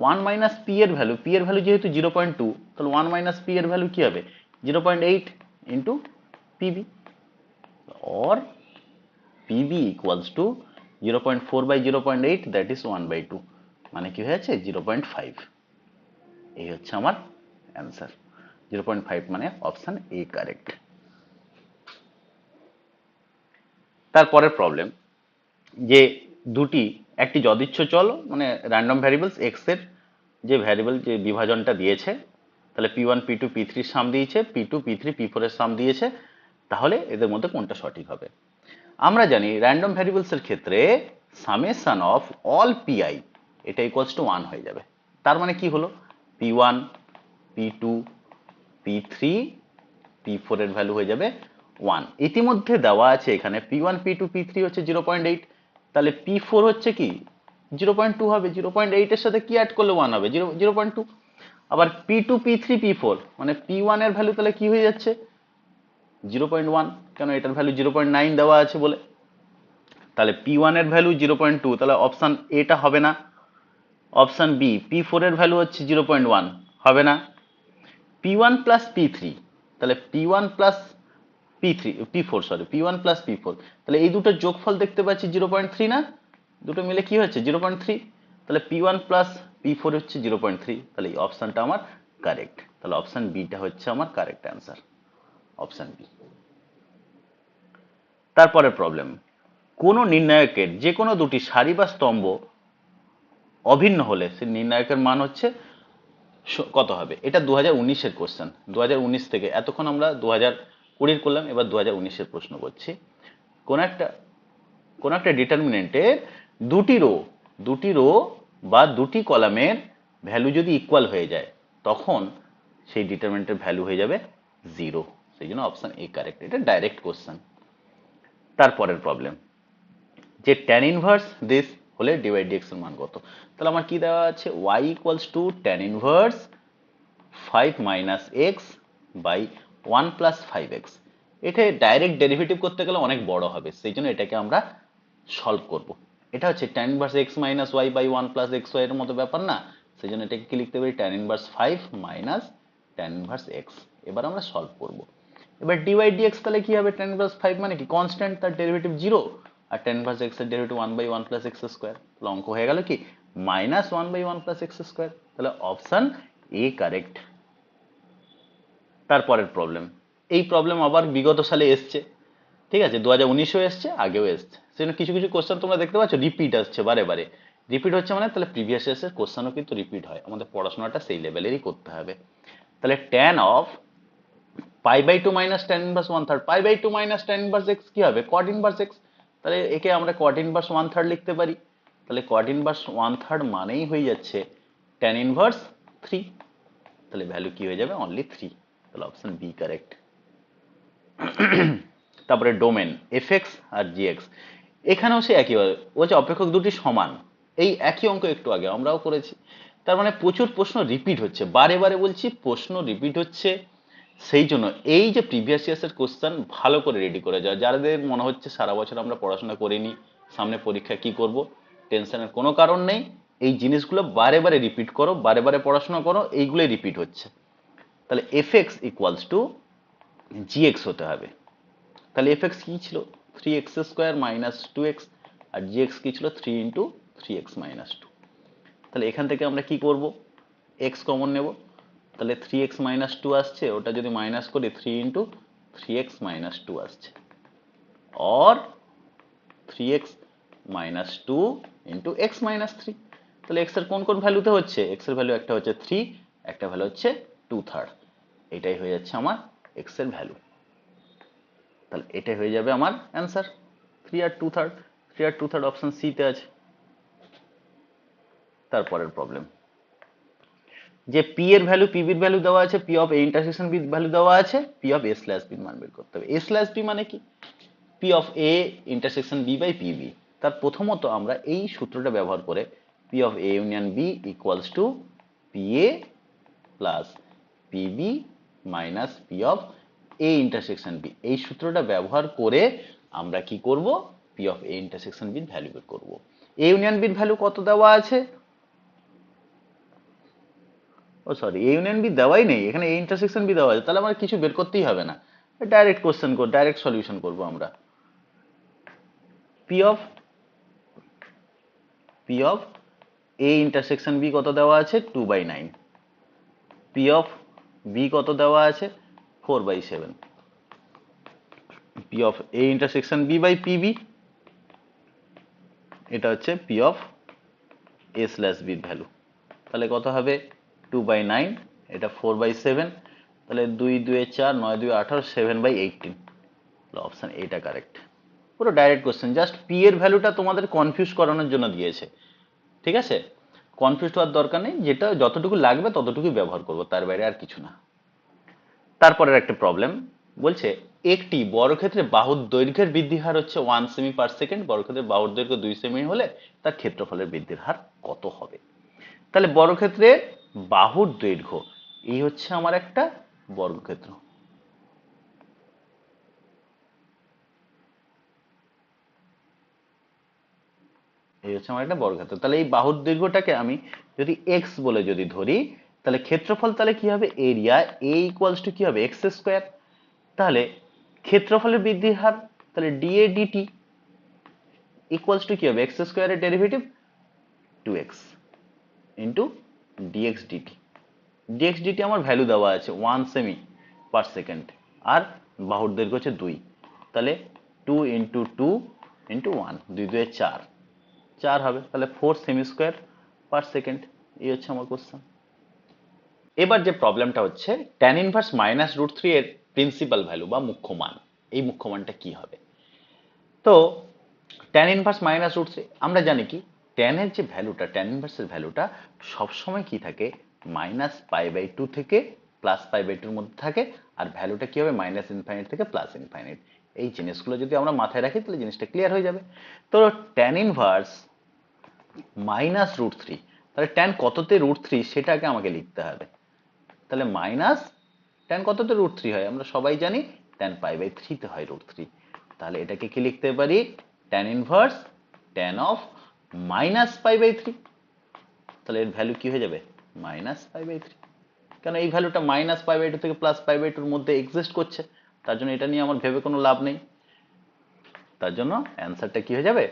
1 মাইনাস পি এর ভ্যালু যেহেতু 0.2, তাহলে 1 মাইনাস পি এর ভ্যালু কি হবে, 0.8 into PB, or PB equals to 0.4 by 0.8, that is 1/2, মানে কি হয়েছে 0.5। এই হচ্ছে আমার অ্যান্সার। 0.5 মানে অপশন এ কারেক্ট। তারপরের প্রবলেম, যে দুটি একটি যদিচ্ছ চল মানে র্যান্ডম ভ্যারিয়েবলস এক্স এর যে ভ্যারিয়েবল যে বিভাজনটা দিয়েছে, তাহলে p1 p2 p3 সাম দিয়েছে, p2 p3 p4 এর সাম দিয়েছে, তাহলে এদের মধ্যে কোনটা সঠিক হবে। আমরা জানি র্যান্ডম ভ্যারিয়েবলস এর ক্ষেত্রে সামেশন অফ অল পিআই এটা ইকুয়ালস টু 1 হয়ে যাবে। তার মানে কি হলো, p1 p2 p3 p4 এর ভ্যালু হয়ে যাবে 1। ইতিমধ্যে দেওয়া আছে এখানে p1 p2 p3 হচ্ছে 0.8, তাহলে p4 হচ্ছে কি 0.2 হবে। 0.8 এর সাথে কি অ্যাড করলে 1 হবে, 0.2। আবার p2 p3 p4 মানে p1 এর ভ্যালু তাহলে কি হয়ে যাচ্ছে 0.1, কেন এটার ভ্যালু 0.9 দেওয়া আছে বলে। তাহলে p1 এর ভ্যালু 0.2, তাহলে অপশন এটা হবে না। অপশন বি p4 এর ভ্যালু হচ্ছে 0.1, হবে না। p1 প্লাস p3, তাহলে p1 plus p3 p4 sorry p1 plus p4, তাহলে এই দুটোর যোগফল দেখতে পাচ্ছি 0.3 না, দুটো মিলে কি হচ্ছে 0.3, তাহলে p1 প্লাস p4 হচ্ছে 0.3, তাহলে এই অপশনটা আমার কারেক্ট। তাহলে অপশন বিটা হচ্ছে আমার কারেক্ট অ্যান্সার, অপশন বি। তারপরে প্রবলেম, কোন নির্ণায়কের যে কোনো দুটি সারি বা স্তম্ভ অভিন্ন হলে সে নির্ণায়কের মান হচ্ছে কত হবে। এটা 2019-এর কোশ্চেন। 2019 থেকে, এতক্ষণ আমরা 2020 করলাম, এবার 2019-এর প্রশ্ন করছি। কোন একটা ডিটারমিনেন্টের দুটি রো বা দুটি কলামের ভ্যালু যদি ইকুয়াল হয়ে যায় তখন সেই ডিটারমিনেন্টের ভ্যালু হয়ে যাবে 0। সেই জন্য অপশন এ কারেক্ট, এটা ডাইরেক্ট কোশ্চেন। তারপরের প্রবলেম, যে tan ইনভার্স দিস হলে dy dx এর মান কত। তাহলে আমার কি দেওয়া আছে, y equals to tan inverse 5 minus x by 1 plus 5x। এটা ডাইরেক্ট ডেরিভেটিভ করতে গেলে অনেক বড় হবে, সেই জন্য এটাকে আমরা সলভ করব। এটা হচ্ছে tan inverse x minus y by 1 plus xy এর মতো ব্যাপার না, সেই জন্য এটাকে কি লিখতে পারি, tan inverse 5 minus tan inverse x। এবার আমরা সলভ করব। এবার dy dx তাহলে কি হবে, tan ইনভার্স 5 মানে কি কনস্ট্যান্ট, তার ডেরিভেটিভ 0, আর tan ইনভার্স x এর derivative 1 by 1 plus x square, তাহলে অঙ্ক হয়ে গেল কি minus 1 by 1 plus x square, তাহলে অপশন এ কারেক্ট। তারপরের প্রবলেম, এই প্রবলেম আবার বিগত সালে এসছে, ঠিক আছে, 2019-এও এসছে, আগেও এসছে। সেজন্য কিছু কিছু কোশ্চেন তোমরা দেখতে পাচ্ছ রিপিট আসছে, বারে বারে রিপিট হচ্ছে, মানে তাহলে প্রিভিয়াস ইয়ার্সের কোশ্চেনও কিন্তু রিপিট হয়। আমাদের পড়াশোনাটা সেই লেভেলেরই করতে হবে। তাহলে tan of pi by 2 minus tan inverse 1/3, pi by 2 minus tan inverse x কি হবে, cot ইনভার্স x। তাহলে একে আমরা cot ইনভার্স 1/3 লিখতে পারি। তাহলে cot ইনভার্স 1/3 মানেই হয়ে যাচ্ছে tan ইনভার্স 3, তাহলে ভ্যালু কি হয়ে যাবে অনলি 3, তাহলে অপশন বি কারেক্ট। তারপরে ডোমেন fx আর gx, এখানেও সে একইভাবে বলছে অপেক্ষক দুটি সমান, এই একই অঙ্ক একটু আগে আমরাও করেছি। তার মানে প্রচুর প্রশ্ন রিপিট হচ্ছে, বারে বারে বলছি প্রশ্ন রিপিট হচ্ছে। সেই জন্য এই যে প্রিভিয়াস ইয়ার্সের কোশ্চেন ভালো করে রেডি করে যাওয়া, যাদের মনে হচ্ছে সারা বছর আমরা পড়াশোনা করিনি, সামনে পরীক্ষা কি করব, টেনশনের কোনো কারণ নেই। এই জিনিসগুলো বারে বারে রিপিট করো, বারে বারে পড়াশোনা করো, এইগুলোই রিপিট হচ্ছে। তাহলে fx ইকুয়ালস টু gx হতে হবে। তাহলে fx কি ছিল 3x স্কোয়ার মাইনাস 2x, আর gx কি ছিল 3 ইন্টু 3x মাইনাস 2। তাহলে এখান থেকে আমরা কি করব, x কমন নেব, তাহলে 3x মাইনাস 2 আসছে, ওটা যদি মাইনাস করি 3 ইন্টু 3x মাইনাস 2 আসছে, or 3x minus 2 into x minus 3। তাহলে x এর কোন কোন ভ্যালুতে হচ্ছে, x এর ভ্যালু একটা হচ্ছে 3, একটা ভ্যালু হচ্ছে 2/3, এটাই হয়ে যাচ্ছে আমার x এর ভ্যালু। তাহলে এটাই হয়ে যাবে আমার অ্যান্সার, 3 আর 2/3, 3 আর 2/3 অপশন সি তে আছে। তারপরের প্রবলেম, যে p এর ভ্যালু pb এর ভ্যালু দেওয়া আছে, p of a intersection b value দেওয়া আছে, p of a slash b মান বের করতে হবে। a স্ল্যাশ b মানে কি, p of a intersection b by pb। তার প্রথমত আমরা এই সূত্রটা ব্যবহার করে p of a union b equals to pa plus pb minus P of A intersection B. এই সূত্রটা ব্যবহার করে আমরা কি করব, পি অফ এ ইন্টারসেকশন বির ভ্যালু বের করব। এ ইউনিয়ন বির ভ্যালু কত দেওয়া আছে, ও সরি, এ ইউনিয়ন বি দেওয়াই নেই, এখানে এ ইন্টারসেকশন বি দেওয়া আছে, তাহলে আমার কিছু বের করতেই হবে না, ডাইরেক্ট কোশ্চেন করব, ডাইরেক্ট সলিউশন করব আমরা। P of A intersection B কত দেওয়া আছে, 2/9। পি অফ বি কত দেওয়া আছে, 4/7। P of A intersection B by PB, এটা হচ্ছে পি অফ এ স্ল্যাশ বির ভ্যালু। তাহলে কত হবে, 2/9, এটা 4/7, তাহলে 2 2 4, 9 2 18, 7/18। অপশন এটা কারেক্ট। পুরো ডাইরেক্ট কোশ্চেন, জাস্ট পি এর ভ্যালুটা তোমাদের কনফিউজ করানোর জন্য দিয়েছে, ঠিক আছে? কনফিউজ হওয়ার দরকার নেই, যেটা যতটুকু লাগবে ততটুকুই ব্যবহার করব, তার বাইরে আর কিছু না। তারপরের একটা প্রবলেম বলছে, একটি বর্গক্ষেত্রে বাহুর দৈর্ঘ্যের বৃদ্ধির হার হচ্ছে 1 সেমি পার সেকেন্ড, বর্গক্ষেত্রের বাহুর দৈর্ঘ্য 2 সেমি হলে তার ক্ষেত্রফলের বৃদ্ধির হার কত হবে? তাহলে বর্গক্ষেত্রে বাহুর দৈর্ঘ্য, এই হচ্ছে আমার একটা বর্গক্ষেত্র, এই হচ্ছে আমার একটা বর্গক্ষেত্র। তাহলে এই বাহুর দৈর্ঘ্যটাকে আমি যদি এক্স বলে যদি ধরি, তাহলে ক্ষেত্রফল তাহলে কি হবে, এরিয়া এ ইকুয়ালস টু কি হবে, এক্স স্কোয়ার। তাহলে ক্ষেত্রফলের বৃদ্ধির হার, তাহলে ডিএ ডিটি ইকুয়ালস টু কি হবে, এক্স স্কোয়ারের derivative 2x into dx dt. Dx dt আমার ভ্যালু দেওয়া আছে 1 সেমি পার সেকেন্ড, আর বাহুর দৈর্ঘ্য হচ্ছে 2, তাহলে 2 ইন্টু 2 ইন্টু 1, 2 2 4, 4 হবে, তাহলে 4 সেমি স্কোয়ার পার সেকেন্ড। এই হচ্ছে আমার কোশ্চেন। এবার যে প্রবলেমটা হচ্ছে, tan inverse minus root three এর প্রিন্সিপাল ভ্যালু বা মুখ্য মান, এই মুখ্য মানটা কি হবে? তো tan inverse minus root three, আমরা জানি কি, ট্যানের যে ভ্যালুটা, ট্যান ইনভার্সের ভ্যালুটা সবসময় কি থাকে, -π/2 থেকে +π/2 মধ্যে থাকে, আর ভ্যালুটা কি হবে, -∞ থেকে +∞। এই জিনিসগুলো যদি আমরা মাথায় রাখি তাহলে জিনিসটা ক্লিয়ার হয়ে যাবে। তো tan inverse minus root three, তাহলে ট্যান কততে রুট থ্রি সেটাকে আমাকে লিখতে হবে। তাহলে মাইনাস ট্যান কততে রুট থ্রি হয়, আমরা সবাই জানি ট্যান π/3 তে হয় রুট থ্রি। তাহলে এটাকে কি লিখতে পারি, ট্যান ইনভার্স ট্যান অফ -π/3। তাহলে এর ভ্যালু কি হয়ে যাবে, -π/3। কেন এই ভ্যালুটা -π/2 থেকে +π/2 এর মধ্যে এক্সিস্ট করছে, তার জন্য এটা নিয়ে আমার ভেবে কোনো লাভ নেই, তার জন্য অ্যান্সারটা কি হয়ে যাবে,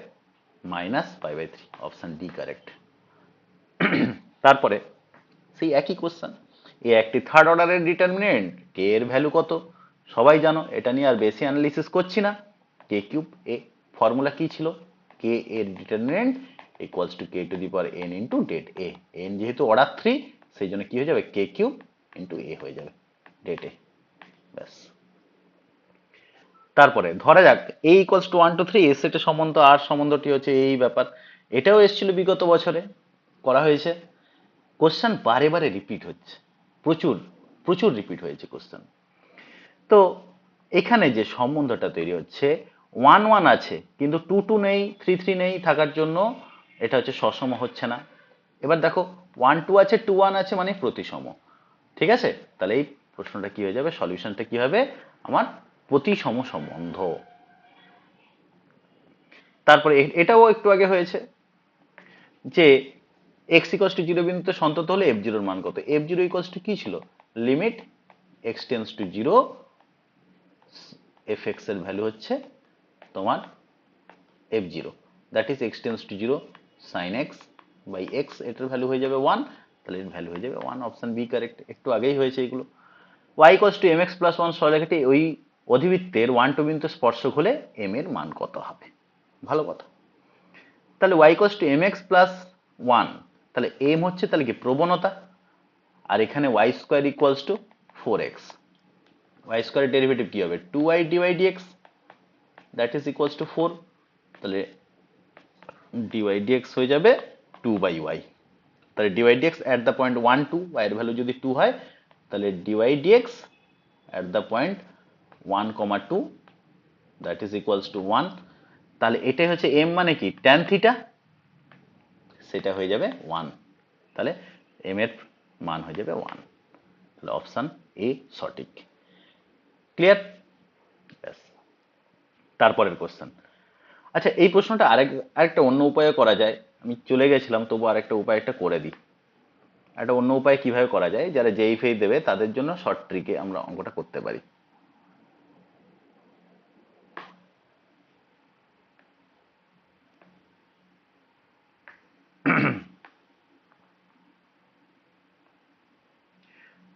-π/3। Option D correct. তারপরে সেই একই কোশ্চেন, এ একটি থার্ড অর্ডারের ডিটারমিনেন্ট, কে এর ভ্যালু কত, সবাই জানো, এটা নিয়ে আর বেশি অ্যানালিসিস করছি না। কে কিউব এ, ফর্মুলা কি ছিল, কে এর determinant equals to K two the power N into date A. N যেহেতু অর্ডার 3, সেই জন্য কি হয়ে যাবে, কে কিউব ইন্টু এ হয়ে যাবে, ডেট এ, ব্যাস। তারপরে ধরা যাক এ ইকুয়ালস টু 1 2 3, এর সেটের সম্বন্ধ আর সম্বন্ধটি হচ্ছে এই ব্যাপার, এটাও এসেছিল বিগত বছরে, করা হয়েছে। কোশ্চেন বারে বারে রিপিট হচ্ছে, প্রচুর প্রচুর রিপিট হয়েছে কোশ্চেন। তো এখানে যে সম্বন্ধটা তৈরি হচ্ছে, 1 1 আছে কিন্তু 2 2 নেই, 3 3 নেই, থাকার জন্য এটা হচ্ছে সসম হচ্ছে না। এবার দেখো 1 2 আছে, 2 1 আছে, মানে প্রতিসম, ঠিক আছে? তাহলে এই প্রশ্নটা কি হয়ে যাবে, সলিউশনটা কি হবে, আমার প্রতিসম সম্বন্ধ। তারপরে এটাও একটু আগে হয়েছে, যে এক্স ইকুয়ালস টু 0 বিন্দুতে সন্তত হলে f0 এর মান কত। f0 ইকুয়ালস টু কি ছিল, limit x tends to 0, fx এর ভ্যালু হচ্ছে তোমার f0, that is x tends to 0 sin x by x, এটার ভ্যালু হয়ে যাবে 1, তাহলে এর ভ্যালু হয়ে যাবে 1, অপশন বি কারেক্ট। একটু আগেই হয়েছে এগুলো। y equals two mx plus 1 সরলরেখাটি ওই অধিবৃত্তের 1 2 বিন্দুতে স্পর্শক হলে m এর মান কত হবে, ভালো কথা। তাহলে y equals two mx plus 1, তাহলে m হচ্ছে তাহলে কি প্রবণতা, আর এখানে y square equals two 4x, y স্কোয়ারের ডেরিভেটিভ কি হবে, 2y dy dx, that is equals two 4, তাহলে dy dx হয়ে যাবে 2/y। তাহলে dy dx at the point 1 2, y এর ভ্যালু যদি 2 হয়, তাহলে dy dx at the point 1 2, that is equals to 1। তাহলে এটাই হচ্ছে m মানে কি, tan থিটা, সেটা হয়ে যাবে 1, তাহলে m এর মান হয়ে যাবে 1। তাহলে অপশন এ সঠিক। ক্লিয়ার? ব্যাস। তারপরের কোশ্চেন। আচ্ছা, এই প্রশ্নটা আরেকটা অন্য উপায়ে করা যায়। আমি চলে গেছিলাম, তবু আরেকটা উপায় একটা করে দিই। একটা অন্য উপায় কিভাবে করা যায়, যারা যেই ফেই দেবে তাদের জন্য শর্ট ট্রিকে আমরা অঙ্কটা করতে পারি।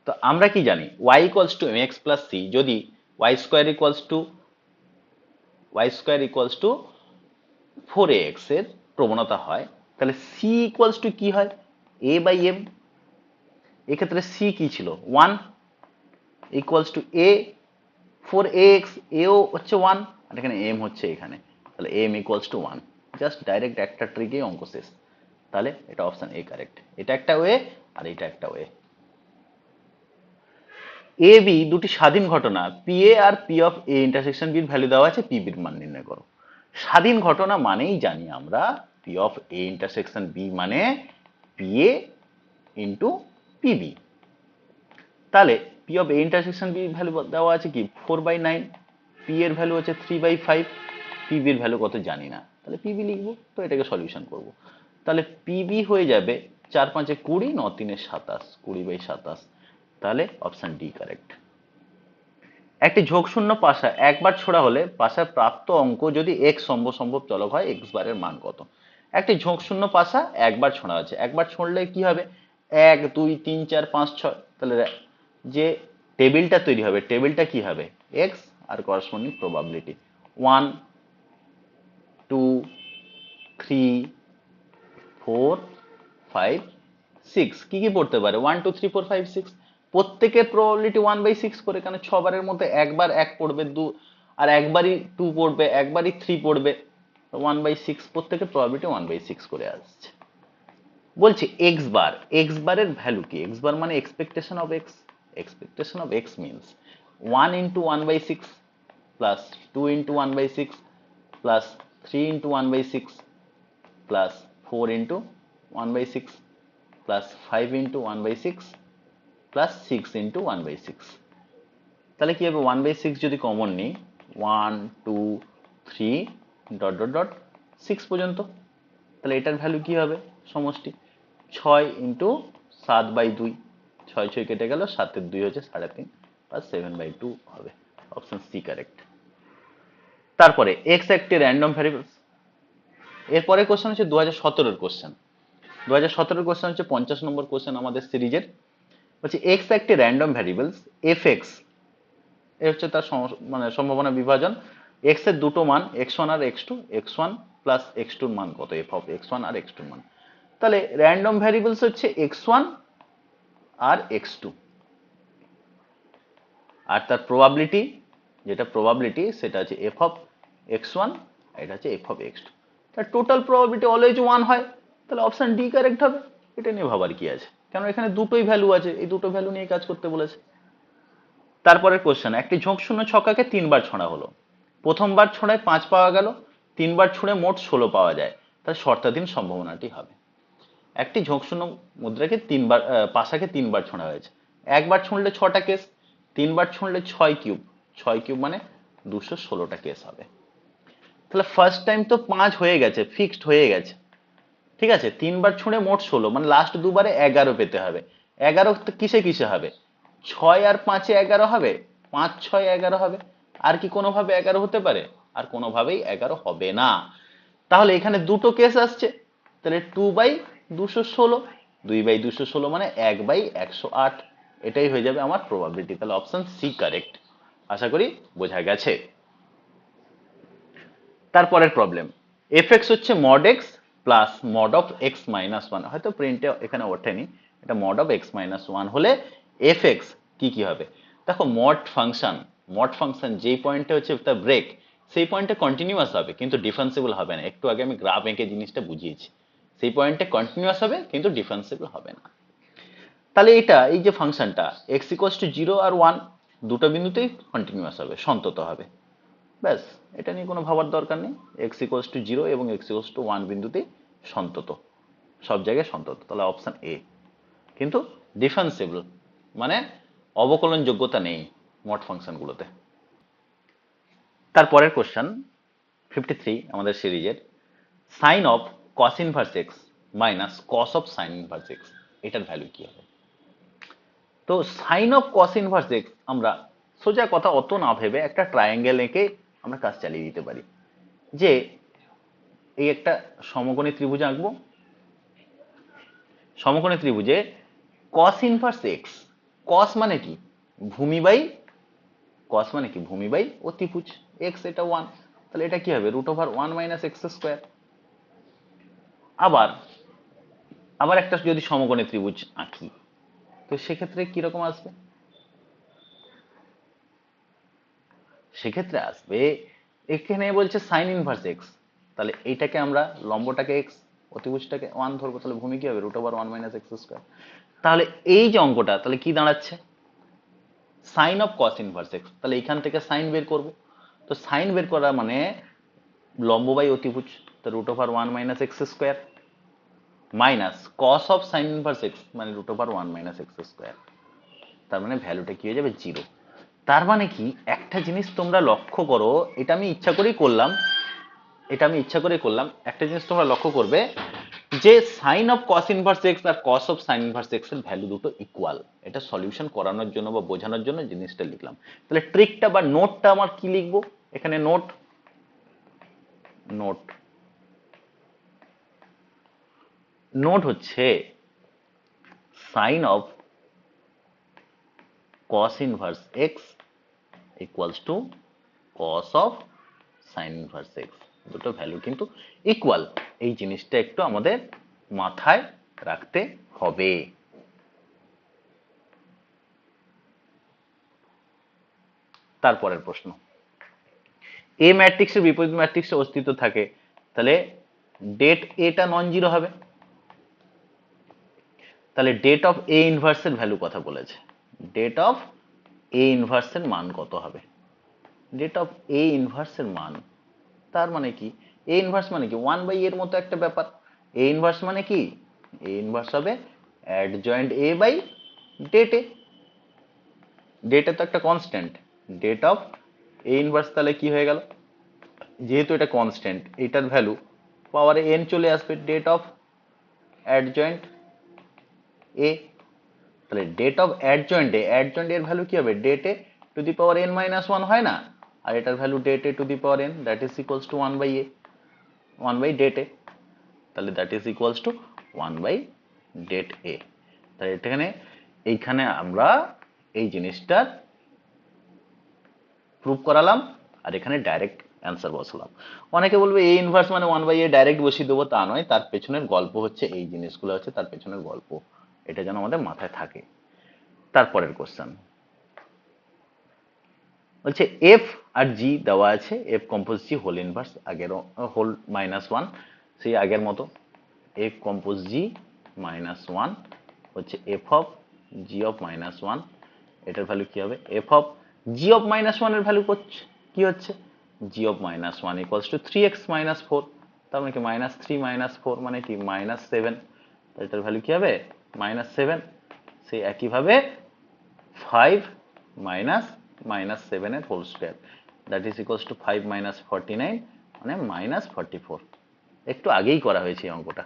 তো আমরা কি জানি, y equals two mx plus c, যদি y square equals two 4ax এর প্রবণতা হয়, তাহলে c ইকুয়ালস টু কি হয়, a বাই m। এক্ষেত্রে c কি ছিল, 1 ইকুয়ালস টু a 4ax, এও হচ্ছে 1, আর এখানে m হচ্ছে এখানে, তাহলে m equals to 1। Just direct একটা ট্রিকে অঙ্ক শেষ। তাহলে এটা অপশন এ কারেক্ট। এটা একটা ওয়ে, আর এটা একটা ওয়ে। এ বি দুটি স্বাধীন ঘটনা, পি এ আর পি অফ এ ইন্টারসেকশন বির ভ্যালু দেওয়া আছে, পি বির মান নির্ণয় করো। স্বাধীন ঘটনা মানেই জানি আমরা P of A intersection B মানে পি এ ইন্টু পিবি। তাহলে P of A intersection B value দেওয়া আছে কি 4/9, পি এর ভ্যালু হচ্ছে 3/5, পিবির ভ্যালু কত জানি না, তাহলে পিবি লিখবো। তো এটাকে সলিউশন করব। তাহলে পিবি হয়ে যাবে 4×5 20, 9×3 27, 20/27। তাহলে অপশন ডি কারেক্ট। একটি ঝোঁকশূন্য পাশা একবার ছোড়া হলে পাশার প্রাপ্ত অঙ্ক যদি এক্স সম্ভব চলক হয়, এক্স বারের মান কত? একটি ঝোঁকশূন্য পাশা একবার ছোড়া হচ্ছে, একবার ছুঁড়লে কি হবে, 1 2 3 4 5 6। তাহলে যে টেবিলটা তৈরি হবে, টেবিলটা কি হবে, এক্স আর করসপন্ডিং প্রবাবিলিটি 1 2 3 4 5 6। কি কি পড়তে পারে, 1 2 3 4 5 6, প্রত্যেকের প্রবাবিলিটি 1/6 করে, কারণ 6 বারের মধ্যে একবার 1 পড়বে, আর একবারই 2 পড়বে, একবারই 3 পড়বে, 1/6, প্রত্যেকের প্রবাবিলিটি 1/6 করে আসছে। বলছি এক্স বারের ভ্যালু কি, এক্স বার মানে expectation of x. Expectation of x means 1 into 1/6 plus 2 into 1/6 plus 3 into 1/6 plus 4 into 1/6 plus 5 into 1/6 plus 6 into 1/6। তাহলে কি হবে, 1/6 যদি কমন নিই, 1 2 3 ডট ডট ডট 6 পর্যন্ত, তাহলে এটার ভ্যালু কি হবে, সমষ্টি 6 ইন্টু 7/2, 6 6 কেটে গেল, 7 2 হচ্ছে 3.5, প্লাস 7/2 হবে। Option C correct. তারপরে এক্স একটি র্যান্ডম ভ্যারিয়েবলস। এরপরে কোশ্চেন হচ্ছে 2017 কোশ্চেন। 2017 কোশ্চেন হচ্ছে 50 নম্বর কোশ্চেন আমাদের সিরিজের। বলছে এক্স একটি র্যান্ডম ভ্যারিয়েবলস এফ এক্স, এ হচ্ছে তার মানে সম্ভাবনা বিভাজন। এক্স এর দুটো মান x1 আর x2, x1 প্লাস x2 এর মান কত, F of x1 R x2 এর মান। তাহলে র্যান্ডম ভ্যারিয়েবলস হচ্ছে x1 আর x2, আর তার প্রবাবিলিটি, যেটা প্রবাবিলিটি সেটা হচ্ছে এফ অফ x1, এটা হচ্ছে এফ অফ x2। তার টোটাল প্রবাবিলিটি অলওয়েজ 1 হয়, তাহলে অপশন ডি কারেক্ট হবে। এটা নিয়ে ভাবার কি আছে, কারণ এখানে দুটোই ভ্যালু আছে, এই দুটো ভ্যালু নিয়ে কাজ করতে বলেছে। তারপরের কোশ্চেন, একটি ঝোঁকশূন্য ছক্কাকে 3বার ছোঁড়া হলো, প্রথমবার ছোঁড়ায় 5 পাওয়া গেল, 3বার ছুঁড়ে মোট 16 পাওয়া যায়, তাহলে শর্তাধীন সম্ভাবনাটি হবে। একটি ঝোঁকশূন্য মুদ্রাকে পাশাকে 3বার ছোঁড়া হয়েছে, একবার ছুঁড়লে 6টা কেস, 3বার ছুঁড়লে 6 কিউব, 6 কিউব মানে 216টা কেস হবে। তাহলে ফার্স্ট টাইম তো 5 হয়ে গেছে, ফিক্সড হয়ে গেছে, ঠিক আছে। 3বার ছুঁড়ে মোট 16, মানে লাস্ট দুবারে 11 পেতে হবে। 11 কিসে কিসে হবে, 6 আর 5-এ 11 হবে, 5 6 11 হবে। আর কি কোনোভাবে 11 হতে পারে, আর কোনোভাবেই 11 হবে না। তাহলে এখানে দুটো কেস আসছে, তাহলে 2/216, 2/216 মানে 1/108, এটাই হয়ে যাবে আমার প্রবাবিলিটি। তাহলে অপশন সি কারেক্ট। আশা করি বোঝা গেছে। তারপরের প্রবলেম, এফ এক্স হচ্ছে mod x plus mod of X minus one, হয়তো প্রিন্টে এখানে ওঠেনি, এটা mod of X minus one হলে এফ এক্স কি কি হবে। দেখো মড ফাংশন যেই পয়েন্টে হচ্ছে তার ব্রেক, সেই পয়েন্টে কন্টিনিউয়াস হবে কিন্তু ডিফারেন্সিবল হবে না। একটু আগে আমি গ্রাফ এঁকে জিনিসটা বুঝিয়েছি, সেই পয়েন্টে কন্টিনিউয়াস হবে কিন্তু ডিফারেন্সিবল হবে না। তাহলে এটা, এই যে ফাংশনটা এক্স ইকুয়ালস টু 0 আর 1, দুটো বিন্দুতেই কন্টিনিউয়াস হবে, সন্তত হবে। ব্যাস, এটা নিয়ে কোনো ভাবার দরকার নেই। এক্স ইকুয়ালস টু 0 এবং এক্স ইকুয়ালস টু 1 বিন্দুতেই সন্তত, সব জায়গায় সন্তত, তাহলে অপশন এ। কিন্তু ডিফারেন্সিবল মানে অবকলন যোগ্যতা নেই মড ফাংশনগুলোতে। তারপরের কোশ্চেন 53 আমাদের সিরিজের, sine of cos inverse x minus cos of sine inverse x, এটার ভ্যালু কি হবে? তো sine of cos inverse x আমরা সোজা কথা অত না ভেবে একটা ট্রায়াঙ্গেল এঁকে আমরা কাজ চালিয়ে দিতে পারি। যে এই একটা সমকোণী ত্রিভুজ আঁকবো, সমকোণী ত্রিভুজে কস ইনভার্স এক্স, কস মানে কি ভূমি বাই, কস মানে কি ভূমি বাই অতিভুজ, এক্স এটা 1, তাহলে এটা কি হবে √1 মাইনাস এক্স স্কোয়ার। আবার আবার একটা যদি সমকোণী ত্রিভুজ আঁকি তো সেক্ষেত্রে কিরকম আসবে? সেক্ষেত্রে আসবে এখানে বলছে সাইন ইনভার্স এক্স, তাহলে এইটাকে আমরা লম্বটাকে এক্স অতিভুজটাকে 1 ধরবো, তাহলে ভূমি কি হবে √1 মাইনাস এক্স স্কোয়ার। তাহলে এই যে অঙ্কটা তাহলে কি দাঁড়াচ্ছে sine of cos inverse x, তাহলে এইখান থেকে সাইন বের করব। তো সাইন বের করা মানে লম্ব বাই অতিভুজ, তো √1 minus x square minus cos of sine inverse x মানে √1 মাইনাস এক্স স্কোয়ার। তার মানে ভ্যালুটা কি হয়ে যাবে 0। তার মানে কি একটা জিনিস তোমরা লক্ষ্য করো, এটা আমি ইচ্ছা করেই করলাম, এটা আমি ইচ্ছা করে করলাম, একটা জিনিস তোমরা লক্ষ্য করবে যে sine of cos inverse x আর cos of sine inverse x এর ভ্যালু দুটো ইকুয়াল। এটা সলিউশন করানোর জন্য বা বোঝানোর জন্য জিনিসটা লিখলাম। তাহলে ট্রিকটা বা নোটটা আমার কি লিখবো এখানে? নোট, নোট নোট হচ্ছে sine of cos inverse x equals to cos of sin inverse x, দুটো ভ্যালু কিন্তু ইকুয়াল। এই জিনিসটা একটু আমাদের মাথায় রাখতে হবে। তারপরের প্রশ্ন, এ ম্যাট্রিক্সের বিপরীত ম্যাট্রিক্সের অস্তিত্ব থাকে, তাহলে ডেট এটা নন জিরো হবে। তাহলে ডেট অফ এ ইনভার্সের ভ্যালু কথা বলেছে, ডেট অফ এ ইনভার্সের মান কত হবে? ডেট অফ এ ইনভার্সের মান, তার মানে কি এ ইনভার্স মানে কি 1 বাই এর মতো একটা ব্যাপার। এ ইনভার্স মানে কি এ ইনভার্স হবে adjoint A by det A. Det A তো একটা constant, det of A inverse তাহলে কি হয়ে গেল, যেহেতু এটা কনস্ট্যান্ট এটার ভ্যালু পাওয়ারে এন চলে আসবে, ডেট অফ অ্যাডজয়েন্ট এ। তাহলে det of adjoint A, adjoint এর ভ্যালু কি হবে det A to the power N minus 1 হয় না, আর এটার value det A to the power N, that is equals to 1 by A, 1 by det A. তাহলে that is equals to 1 by det A. তাহলে এখানে এইখানে আমরা এই জিনিসটা প্রুভ করালাম আর এখানে ডাইরেক্ট অ্যান্সার বসালাম। অনেকে বলবে এ ইনভার্স মানে 1 বাই এ ডাইরেক্ট বসিয়ে দেবো, তা নয়, তার পেছনের গল্প হচ্ছে এই জিনিসগুলো হচ্ছে তার পেছনের গল্প, এটা যেন আমাদের মাথায় থাকে। তারপরের কোশ্চেন বলছে এফ আর জি দেওয়া আছে, এফ কম্পোজ জি হোল ইনভার্স, আগের হোল -1 সেই আগের মতো, এফ কম্পোজ জি -1 হচ্ছে এফ অফ জি অফ -1, এটার ভ্যালু কি হবে এফ অফ জি অফ -1 এর ভ্যালু কি হচ্ছে জি অফ -1 ইকুয়ালস টু 3x - 4, তার মানে কি -3 - 4 মানে কি -7, এটার ভ্যালু কি হবে -7। সেই একইভাবে 5 মাইনাস -7 এর whole square, that is equals to 5 - 49 মানে -44। একটু আগেই করা হয়েছে এই অঙ্কটা।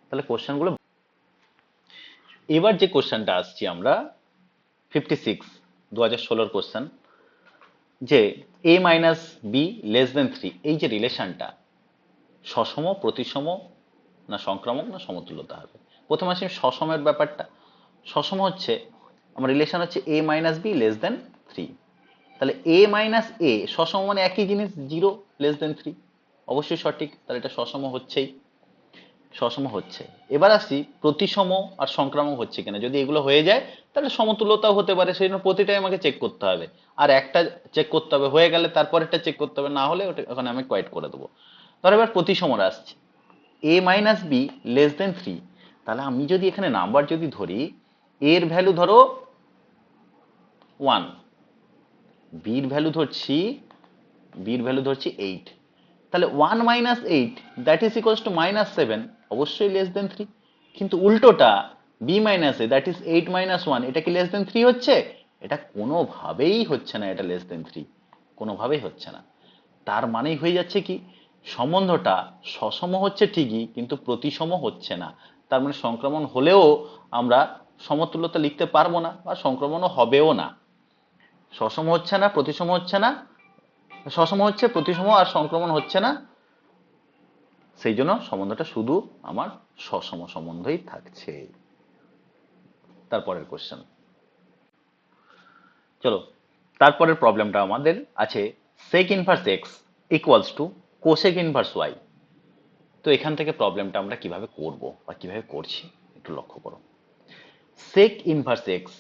তাহলে কোশ্চেনগুলো এবার যে কোশ্চেনটা আসছি আমরা 56 2016 কোশ্চেন, যে a minus B less than 3 এই যে রিলেশনটা সসম প্রতিসম না সংক্রামক না সমতুল্যতা হবে। প্রথমে আসি সসমের ব্যাপারটা। সসম হচ্ছে আমার রিলেশন হচ্ছে a minus B less than 3, তাহলে a মাইনাস এ সসম মানে একই জিনিস 0 লেস দেন 3, অবশ্যই সঠিক, তাহলে এটা সসম হচ্ছেই, সসম হচ্ছে। এবার আসি প্রতিসম আর সংক্রামক হচ্ছে কিনা, যদি এগুলো হয়ে যায় তাহলে সমতুল্যতাও হতে পারে, সেই জন্য প্রতিটাই আমাকে চেক করতে হবে, আর একটা চেক করতে হবে, হয়ে গেলে তারপরেরটা চেক করতে হবে, না হলে ওটা ওখানে আমি কোয়াইট করে দেবো। ধর এবার প্রতিসমরা আসছে a minus B less than 3, তাহলে আমি যদি এখানে নাম্বার যদি ধরি এর ভ্যালু ধরো 1, বির ভ্যালু ধরছি 8, তাহলে 1 minus 8 that is equals two -7, অবশ্যই লেস দেন 3। কিন্তু উল্টোটা b minus A that is 8 - 1, এটা কি লেস দেন 3 হচ্ছে? এটা কোনোভাবেই হচ্ছে না, এটা লেস দেন 3 কোনোভাবেই হচ্ছে না। তার মানেই হয়ে যাচ্ছে কি, সম্বন্ধটা সসম হচ্ছে ঠিকই কিন্তু প্রতিসম হচ্ছে না। তার মানে সংক্রমণ হলেও আমরা সমতুল্যতা লিখতে পারবো না বা সংক্রমণও হবেও না। সসম হচ্ছে না, প্রতিসম হচ্ছে না, সসম হচ্ছে প্রতিসম আর সংক্রমণ হচ্ছে না, সেই জন্য সম্বন্ধটা শুধু আমার সসম সম্বন্ধই থাকছে। তারপরের কোশ্চেন, চলো তারপরের প্রবলেমটা আমাদের আছে sec inverse x equals to cosec inverse y. তো এখান থেকে প্রবলেমটা আমরা কিভাবে করব বা কিভাবে করছি একটু লক্ষ্য করো। sec inverse x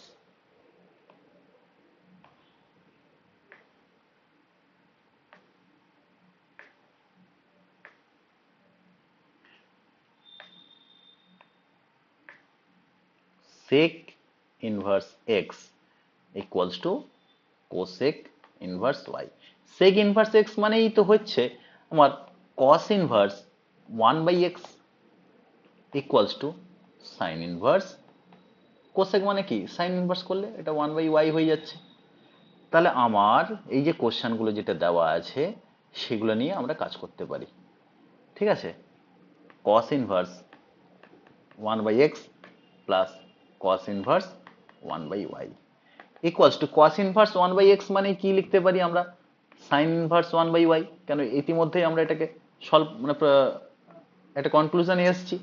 sec inverse x equals to cosec inverse y. sec inverse x মানেই তো হচ্ছে আমার cos inverse 1/x equals to sine inverse cosec, মানে কি সাইন ইনভার্স করলে এটা 1/y হয়ে যাচ্ছে। তাহলে আমার এই যে কোশ্চেনগুলো যেটা দেওয়া আছে সেগুলো নিয়ে আমরা কাজ করতে পারি। ঠিক আছে, cos inverse 1/x plus cos inverse 1/y equals to cos inverse 1/x মানে কি লিখতে পারি আমরা, সাইন ইনভার্স 1/y। কেন, ইতিমধ্যেই আমরা এটাকে সলভ মানে একটা কনক্লুশনে এসেছি।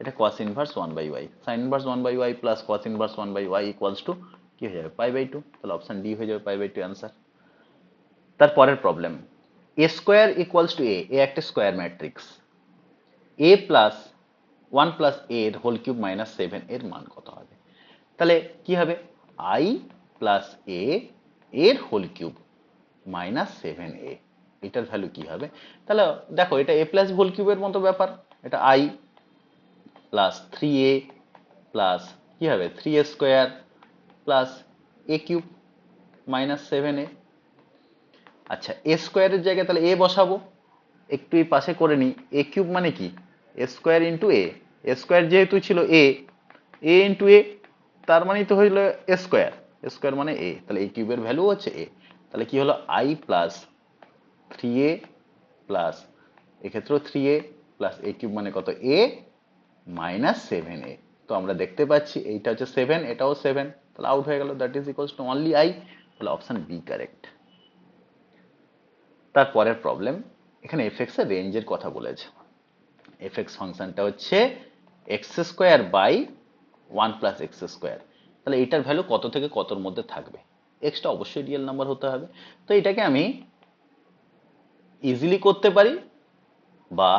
এটা cos inverse 1/y, sign inverse 1/y plus cos inverse 1/y equals to কি হয়ে যাবে, π/2। তাহলে অপশন ডি হয়ে যাবে π/2 অ্যান্সার। তারপরের problem, A square equals to A একটা square matrix, A plus 1 plus A এর হোল কিউব মাইনাস 7 এর মান কত হবে। তাহলে কি হবে, আই প্লাস এ এর হোল কিউব মাইনাস 7a, এটার ভ্যালু কি হবে। তাহলে দেখো এটা এ প্লাস হোল কিউবের মতো ব্যাপার, এটা আই প্লাস 3a প্লাস কি হবে 3a স্কোয়ার প্লাস এ কিউব মাইনাস 7a। আচ্ছা, এ স্কোয়ারের জায়গায় তাহলে এ বসাবো, একটু এই পাশে করে নিই। এ কিউব মানে কি, এ স্কোয়ার ইন্টু এ, এ স্কোয়ার যেহেতু ছিল এ, এ ইন্টু এ, তার মানেই তো হইলো এ স্কোয়ার, এ স্কোয়ার মানে এ, তাহলে এই কিউবের ভ্যালু হচ্ছে এ। তাহলে কি হলো, আই প্লাস 3a প্লাস এক্ষেত্রেও 3a প্লাস এ কিউব মানে কত এ মাইনাস 7a। তো আমরা দেখতে পাচ্ছি এইটা হচ্ছে 7, এটাও 7, তাহলে আউট হয়ে গেল, that is equals to only I. তাহলে অপশন বি কারেক্ট। তারপরের প্রবলেম, এখানে এফএক্স এর রেঞ্জের কথা বলেছে। এফএক্স ফাংশনটা হচ্ছে x square by 1 plus x square. তাহলে এটার ভ্যালু কত থেকে কতর মধ্যে থাকবে, এক্সটা অবশ্যই রিয়েল নাম্বার হতে হবে। তো এটাকে আমি ইজিলি করতে পারি বা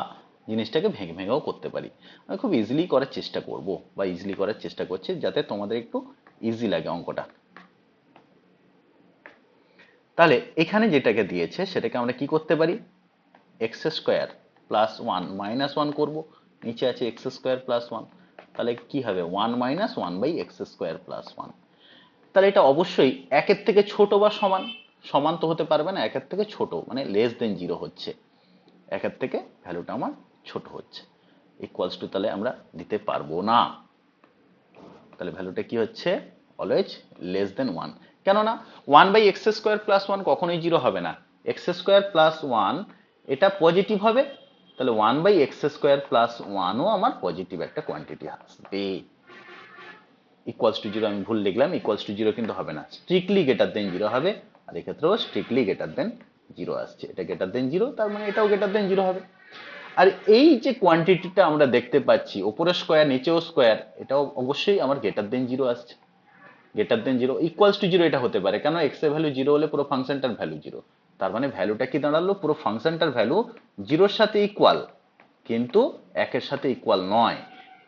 জিনিসটাকে ভেঙে ভেঙেও করতে পারি। আমি খুব ইজিলি করার চেষ্টা করব বা ইজিলি করার চেষ্টা করছি যাতে তোমাদের একটু ইজি লাগে অঙ্কটা। তাহলে এখানে যেটাকে দিয়েছে সেটাকে আমরা কি করতে পারি, এক্স স্কোয়ার প্লাস 1 মাইনাস 1 করবো, নিচে আছে এক্স স্কোয়ার প্লাস 1, তাহলে কি হবে 1 মাইনাস 1/x স্কোয়ার প্লাস 1। তাহলে এটা অবশ্যই একের থেকে ছোট বা সমান, সমান তো হতে পারবে না, একের থেকে ছোট মানে লেস দেন 0 হচ্ছে, একের থেকে ভ্যালুটা আমার ছোট হচ্ছে, ইকুয়ালস টু তাহলে আমরা দিতে পারবো না। তাহলে ভ্যালুটা কি হচ্ছে, অলওয়েজ লেস দেন 1। কেননা 1/x স্কোয়ার প্লাস 1 কখনোই 0 হবে না, এক্স স্কোয়ার প্লাস 1 এটা পজিটিভ হবে, তাহলে 1/x স্কোয়ার প্লাস 1ও আমার পজিটিভ একটা কোয়ান্টিটি আসবে। ইকুয়ালস টু 0 আমি ভুল লিখলাম, ইকুয়ালস টু 0 কিন্তু হবে না, স্ট্রিক্টলি গ্রেটার দেন 0 হবে। আর এক্ষেত্রেও স্ট্রিক্টলি গ্রেটার দেন 0 আসছে, এটা গ্রেটার দেন 0, তার মানে এটাও গ্রেটার দেন 0 হবে। আর এই যে কোয়ান্টিটিটা আমরা দেখতে পাচ্ছি উপরে স্কোয়ার নিচেও স্কোয়ার, এটাও অবশ্যই আমার গ্রেটার দেন 0 আসছে। গ্রেটার দেন 0 ইকুয়ালস টু 0 এটা হতে পারে, কেন এক্স এর ভ্যালু 0 হলে পুরো ফাংশনটার ভ্যালু 0, তার মানে ভ্যালুটা কি দাঁড়ালো, পুরো ফাংশনটার ভ্যালু 0-র সাথে ইকুয়াল কিন্তু 1-এর সাথে ইকুয়াল নয়।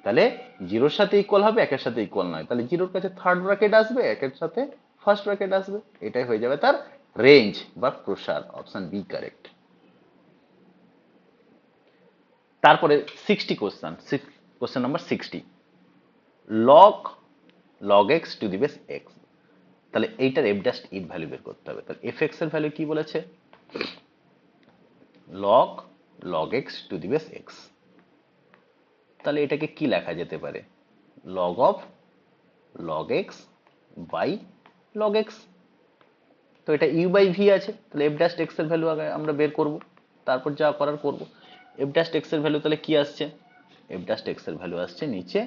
তাহলে 0-র সাথে ইকুয়াল হবে, 1-এর সাথে ইকুয়াল নয়, তাহলে 0-র কাছে থার্ড ব্র্যাকেট আসবে, 1-এর সাথে ফার্স্ট ব্র্যাকেট আসবে, এটাই হয়ে যাবে তার রেঞ্জ বা প্রসার। Option B correct. তারপরে 60 question, question number 60, log x to the base x। তাহলে এইটার এফ ড্যাশ ইর ভ্যালু বের করতে হবে। তাহলে এফ এক্স এর ভ্যালু কি বলেছে, log x to the base x। তাহলে এটাকে কি লেখা যেতে পারে, log of log x বাই লগ এক্স। তো এটা ইউ বাই ভি আছে, তাহলে এফ ড্যাশ এক্স এর ভ্যালু আগে আমরা বের করব, তারপর যা করার করব। এফ ড্যাশ এক্স এর ভ্যালু তাহলে কি আসছে, এফ ড্যাশ এক্স এর ভ্যালু আসছে নিচে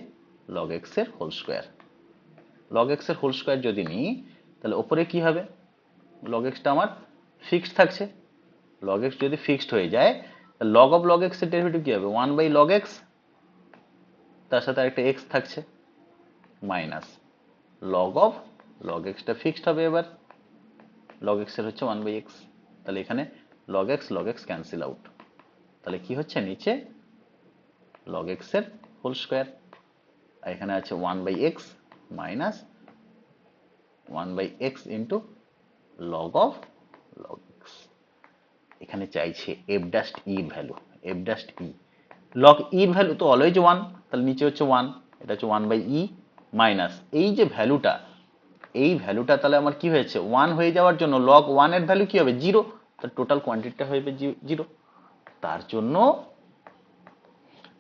লগ এক্স এর হোল স্কোয়ার। লগ এক্স এর হোল স্কোয়ার যদি নিই তাহলে ওপরে কি হবে, লগ এক্সটা আমার ফিক্সড থাকছে। লগ এক্স যদি ফিক্সড হয়ে যায় লগ অফ লগ এক্স এর ডেরিভেটিভ কি হবে, 1 বাই লগ এক্স, তার সাথে একটা এক্স থাকছে, minus log of log extra fixed হবে, এবার লগ এক্স এর হচ্ছে 1 বাই এক্স, তাহলে এখানে লগ এক্স ক্যান্সেল আউট, তাহলে কি হচ্ছে নিচে লগ এক্স এর হোল স্কোয়ার, আর এখানে আছে 1 by x minus 1 by X into log of log X. এখানে চাইছে F dash E value, F dash E, log E value তো অলওয়েজ 1, তাহলে নিচে হচ্ছে 1, এটা হচ্ছে 1 বাই ই মাইনাস এই যে ভ্যালুটা, এই ভ্যালুটা তাহলে আমার কি হয়েছে 1 হয়ে যাওয়ার জন্য লগ 1 এর ভ্যালু কি হবে 0, তাহলে টোটাল কোয়ান্টিটিটা হবে 0, তার জন্য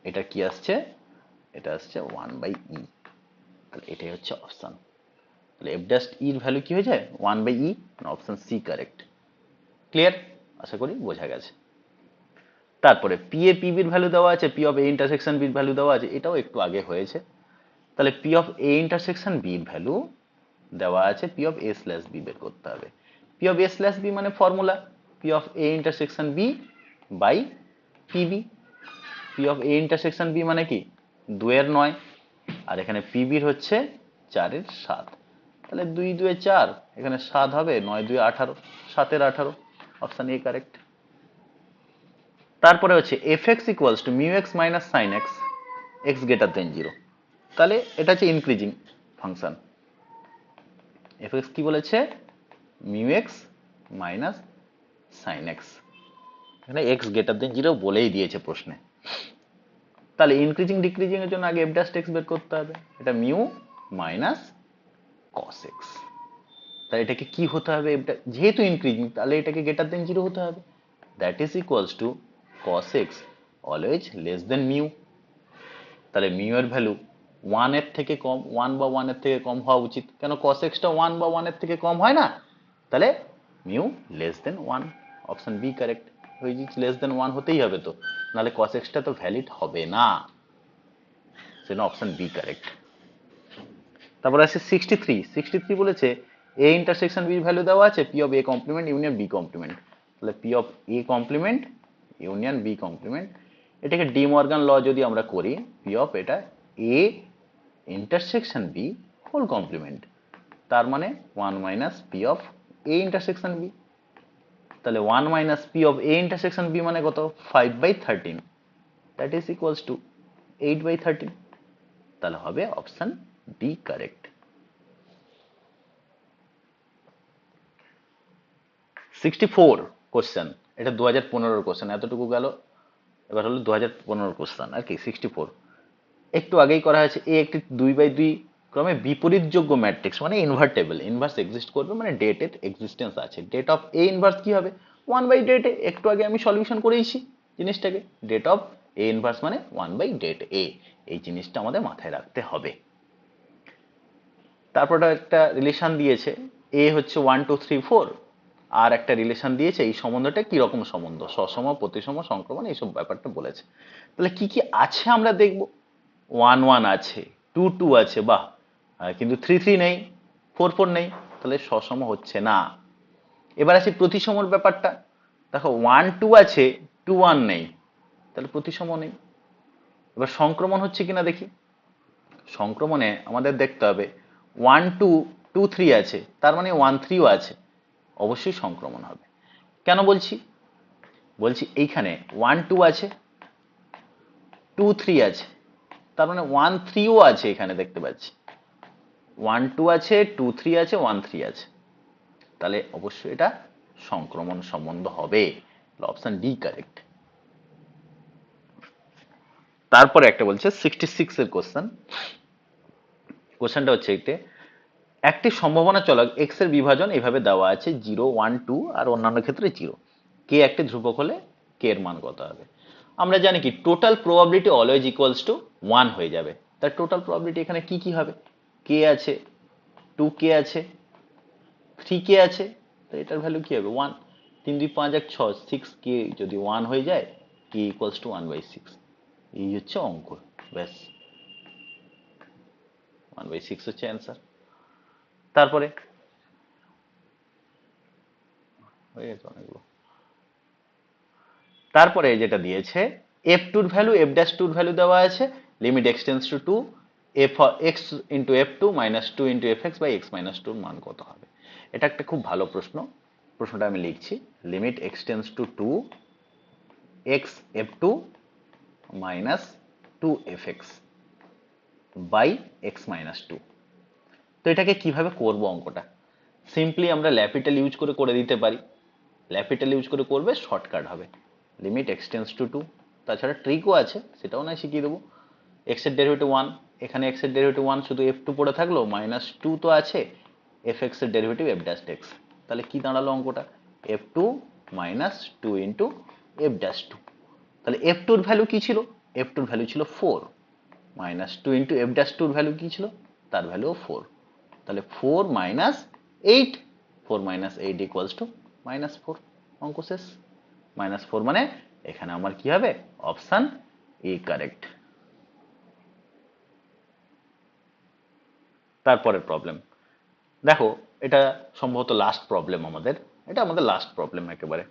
এটা কি আসছে, এটা আসছে 1 বাই ই, তাহলে এটাই হচ্ছে অপশন। তাহলে এফ ড্যাশ ইর ভ্যালু কি হয়ে যায় 1 by E, option C correct. Clear, আশা করি বোঝা গেছে। তারপরে পি এ পি বির ভ্যালু দেওয়া আছে, পি অফ এ ইন্টারসেকশন বির ভ্যালু দেওয়া আছে, এটাও একটু আগে হয়েছে। তাহলে পি অফ এ ইন্টারসেকশন বির ভ্যালু দেওয়া আছে, P of A slash B বের করতে হবে। P of A slash B মানে formula P of A intersection B by PB. P of A intersection B মানে কি 2 এর 9, আর এখানে পিবির হচ্ছে 4 এর 7, তাহলে 2 2 এ 4, এখানে 7 হবে, 9 2 18, 7 এর 18, অপশন এ কারেক্ট। তারপরে হচ্ছে f x equals two mu x minus sine x, x greater than 0, তাহলে এটা হচ্ছে ইনক্রিজিং ফাংশন। এফ এক্স কি বলেছে mu x minus sine x, এখানে এক্স গ্রেটার দেন 0 বলেই দিয়েছে প্রশ্নে। তাহলে ইনক্রিজিং ডিক্রিজিং এর জন্য আগে এফ ড্যাশ এক্স বের করতে হবে, এটা মিউ মাইনাস কস এক্স, তাহলে এটাকে কি হতে হবে, যেহেতু ইনক্রিজিং তাহলে এটাকে গ্রেটার দেন 0 হতে হবে, that is equals to cos x always less than mu, তাহলে মিউ এর ভ্যালু 1 এর থেকে কম, 1 বা 1 এর থেকে কম হওয়া উচিত, কেন cos x টা 1 বা 1 এর থেকে কম হয় না, তাহলে mu less than 1, option B correct. হয়ে যাচ্ছে লেস দেন 1 হতেই হবে তো, নাহলে cos x টা তো ভ্যালিড হবে না, সেজন্য অপশন বি কারেক্ট। তারপর আছে 63 বলেছে এ ইন্টারসেকশন বি ভ্যালু দেওয়া আছে P of A complement union B complement, তাহলে P of A complement union B complement, এটাকে ডি মর্গান ল যদি আমরা করি, পি অফ এটা A intersection B whole complement, তার মানে 1 minus P of A intersection B, তাহলে 1 minus P of A intersection B মানে কত 5/13, দ্যাট ইজ ইকুয়ালস টু 8/13, তাহলে হবে অপশন ডি কারেক্ট। 64 কোশ্চেন, এটা 2015 কোশ্চেন, এতটুকু গেল। এবার হলো 2015 কোশ্চেন আর কি 64, একটু আগেই করা হয়েছে, এ একটি 2/2 ক্রমে বিপরীতযোগ্য ম্যাট্রিক্স মানে ইনভার্টেবল, ইনভার্স এক্সিস্ট করবে মানে ডেটের এক্সিস্টেন্স আছে, ডেট অফ এ ইনভার্স কি হবে 1/det, একটু আগে আমি সলিউশন করেইছি জিনিসটাকে, ডেট অফ এ ইনভার্স মানে 1/det, এই জিনিসটা আমাদের মাথায় রাখতে হবে। তারপর একটা রিলেশন দিয়েছে, এ হচ্ছে 1 2 3 4, আর একটা রিলেশন দিয়েছে, এই সম্বন্ধটা কি রকম সম্বন্ধ, সসম প্রতিসম সংক্রমণ এইসব ব্যাপারটা বলেছে। তাহলে কি কি আছে আমরা দেখব, 1 1 আছে, 2 2 আছে, বাহ, কিন্তু 3 3 নেই, 4 4 নেই, তাহলে সসম হচ্ছে না। এবার আছে প্রতিসমর ব্যাপারটা, দেখো 1 2 আছে 2 1 নেই, তাহলে প্রতিসম নেই। এবার সংক্রমণ হচ্ছে কিনা দেখি, সংক্রমণে আমাদের দেখতে হবে 1 2 2 3 আছে, তার মানে 1 3 ও আছে, অবশ্যই সংক্রমণ হবে। কেন বলছি, বলছি এইখানে 1 2 আছে 2 3 আছে, তার মানে 1 3 ও আছে, এখানে দেখতে পাচ্ছি 1 2 আছে 2 3 আছে 1 3 আছে, তাহলে অবশ্যই এটা সংক্রমণ সম্বন্ধ হবে, অপশন ডি কারেক্ট। তারপরে একটা বলছে 66 এর কোশ্চেন, কোশ্চেনটা হচ্ছে একটি সম্ভাবনা চলক এক্স এর বিভাজন এইভাবে দেওয়া আছে 0 1 2 আর অন্যান্য ক্ষেত্রে 0, কে একটি ধ্রুবক হলে কে এর মান কত হবে। আমরা জানি কি total probability always equals to 1 হয়ে যাবে, তার টোটাল প্রবাবিলিটি এখানে কি কি হবে, কে আছে 2 কে আছে 3k আছে, তো এটার ভ্যালু কি হবে 1, 3 2 5 1 6, 6k যদি 1 হয়ে যায় k ইকুয়ালস টু 1/6, এই হচ্ছে অঙ্ক। ব্যাস 1/6 হচ্ছে অ্যান্সার। তারপরে হয়ে গেছে অনেকগুলো। তারপরে যেটা দিয়েছে এফ টুর ভ্যালু, এফ ড্যাশ টুর ভ্যালু দেওয়া আছে, limit x tends to 2, f x into f two minus 2 into f x by x minus 2 মান কত হবে। এটা একটা খুব ভালো প্রশ্ন। প্রশ্নটা আমি লিখছি, limit x tends to 2 x f two minus 2 f x by x minus 2। তো এটাকে কিভাবে করব অঙ্কটা? সিম্পলি আমরা ল্যাপিটাল ইউজ করে করে দিতে পারি। ল্যাপিটাল ইউজ করে করবে, শর্টকাট হবে। লিমিট এক্স টেন্স টু 2, তাছাড়া ট্রিকও আছে, সেটাও না শিখিয়ে দেবো। এক্স এর ডেরিভেটিভ 1, এখানে এক্স এর ডেরিভেটিভ 1, শুধু এফ টু পড়ে থাকলো, মাইনাস 2 তো আছে, এফ এক্স এর ডেরিভেটিভ এফ ড্যাশ এক্স। তাহলে কি দাঁড়ালো অঙ্কটা? F two minus 2 into f dash 2। তাহলে এফ টুর ভ্যালু কি ছিল? এফ টুর ভ্যালু ছিল 4, মাইনাস 2 ইন্টু এফ ড্যাশ টুর ভ্যালু কি ছিল? তার ভ্যালু 4। তাহলে 4 minus 8, 4 minus 8 equals to minus 4। অঙ্ক শেষ। মাইনাস 4 মানে এখানে আমার কি হবে? Option E correct. তারপরের প্রবলেম দেখো, এটা সম্ভবত লাস্ট প্রবলেম আমাদের, এটা আমাদের লাস্ট প্রবলেম একেবারে।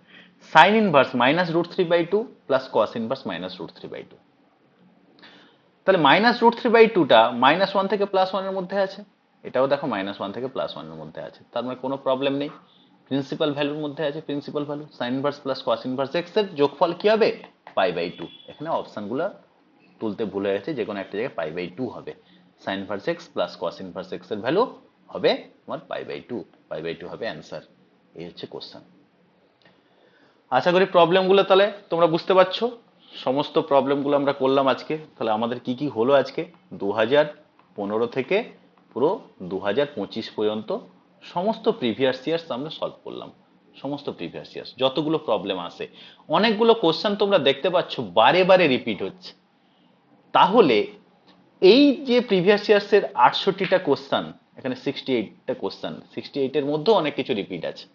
Sine inverse minus root 3/2 plus cos inverse minus root 3/2। তাহলে মাইনাস রুট 3/2টা -1 থেকে +1 এর মধ্যে আছে, এটাও দেখো -1 থেকে +1 এর মধ্যে আছে, তার মানে কোনো প্রবলেম নেই। প্রিন্সিপাল ভ্যালুর মধ্যে আছে, principal value sign inverse plus cos inverse x এর যোগফল কি হবে? π/2। এখানে অপশনগুলো তুলতে ভুলে গেছে, যে কোনো একটা জায়গায় π/2 হবে। Sign inverse x plus cos inverse x এর ভ্যালু হবে আমার π/2, π/2 হবে অ্যান্সার। এই হচ্ছে কোশ্চেন। আশা করি প্রবলেমগুলো তাহলে তোমরা বুঝতে পারছো। সমস্ত প্রবলেমগুলো আমরা করলাম আজকে। তাহলে আমাদের কি কি হলো আজকে? 2015 থেকে পুরো 2025 পর্যন্ত সমস্ত প্রিভিয়াস ইয়ার্স আমরা সলভ করলাম। সমস্ত প্রিভিয়াস ইয়ার্স যতগুলো প্রবলেম আসে, অনেকগুলো কোশ্চেন তোমরা দেখতে পাচ্ছ বারে বারে রিপিট হচ্ছে। তাহলে এই যে প্রিভিয়াস ইয়ার্সের 68টা কোশ্চেন, এখানে 68টা কোশ্চেন, 68 এর মধ্যেও অনেক কিছু রিপিট আছে।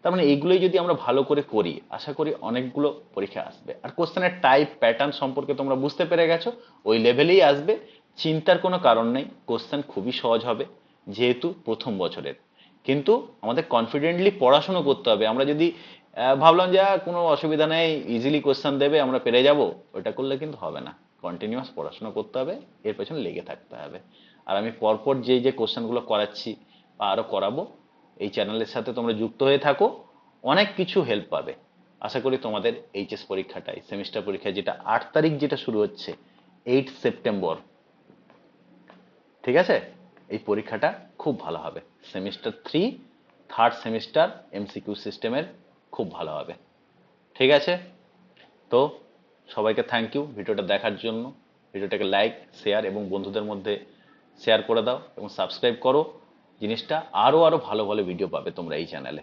তার মানে এইগুলোই যদি আমরা ভালো করে করি, আশা করি অনেকগুলো পরীক্ষা আসবে। আর কোশ্চেনের টাইপ প্যাটার্ন সম্পর্কে তোমরা বুঝতে পেরে গেছো, ওই লেভেলেই আসবে, চিন্তার কোনো কারণ নেই। কোশ্চেন খুবই সহজ হবে যেহেতু প্রথম বছরের। কিন্তু আমাদের কনফিডেন্টলি পড়াশোনা করতে হবে। আমরা যদি ভাবলাম যে কোনো অসুবিধা নেই, ইজিলি কোশ্চেন দেবে, আমরা পেরে যাব, ওটা করলে কিন্তু হবে না। কন্টিনিউয়াস পড়াশোনা করতে হবে, এর পেছনে লেগে থাকতে হবে। আর আমি পরপর যে যে কোশ্চেনগুলো করাচ্ছি বা আরও করাবো, এই চ্যানেলের সাথে তোমরা যুক্ত হয়ে থাকো, অনেক কিছু হেল্প পাবে। আশা করি তোমাদের এইচএস পরীক্ষাটাই, সেমিস্টার পরীক্ষা যেটা 8 তারিখ যেটা শুরু হচ্ছে, 8 সেপ্টেম্বর, ঠিক আছে, এই পরীক্ষাটা খুব ভালো হবে। সেমিস্টার 3 থার্ড সেমিস্টার এমসিকিউ সিস্টেমের খুব ভালো হবে। ঠিক আছে, তো সবাইকে থ্যাংক ইউ ভিডিওটা দেখার জন্য। ভিডিওটাকে লাইক, শেয়ার এবং বন্ধুদের মধ্যে শেয়ার করে দাও এবং সাবস্ক্রাইব করো। জিনিসটা আরো আরো ভালো ভালো ভিডিও পাবে তোমরা এই চ্যানেলে।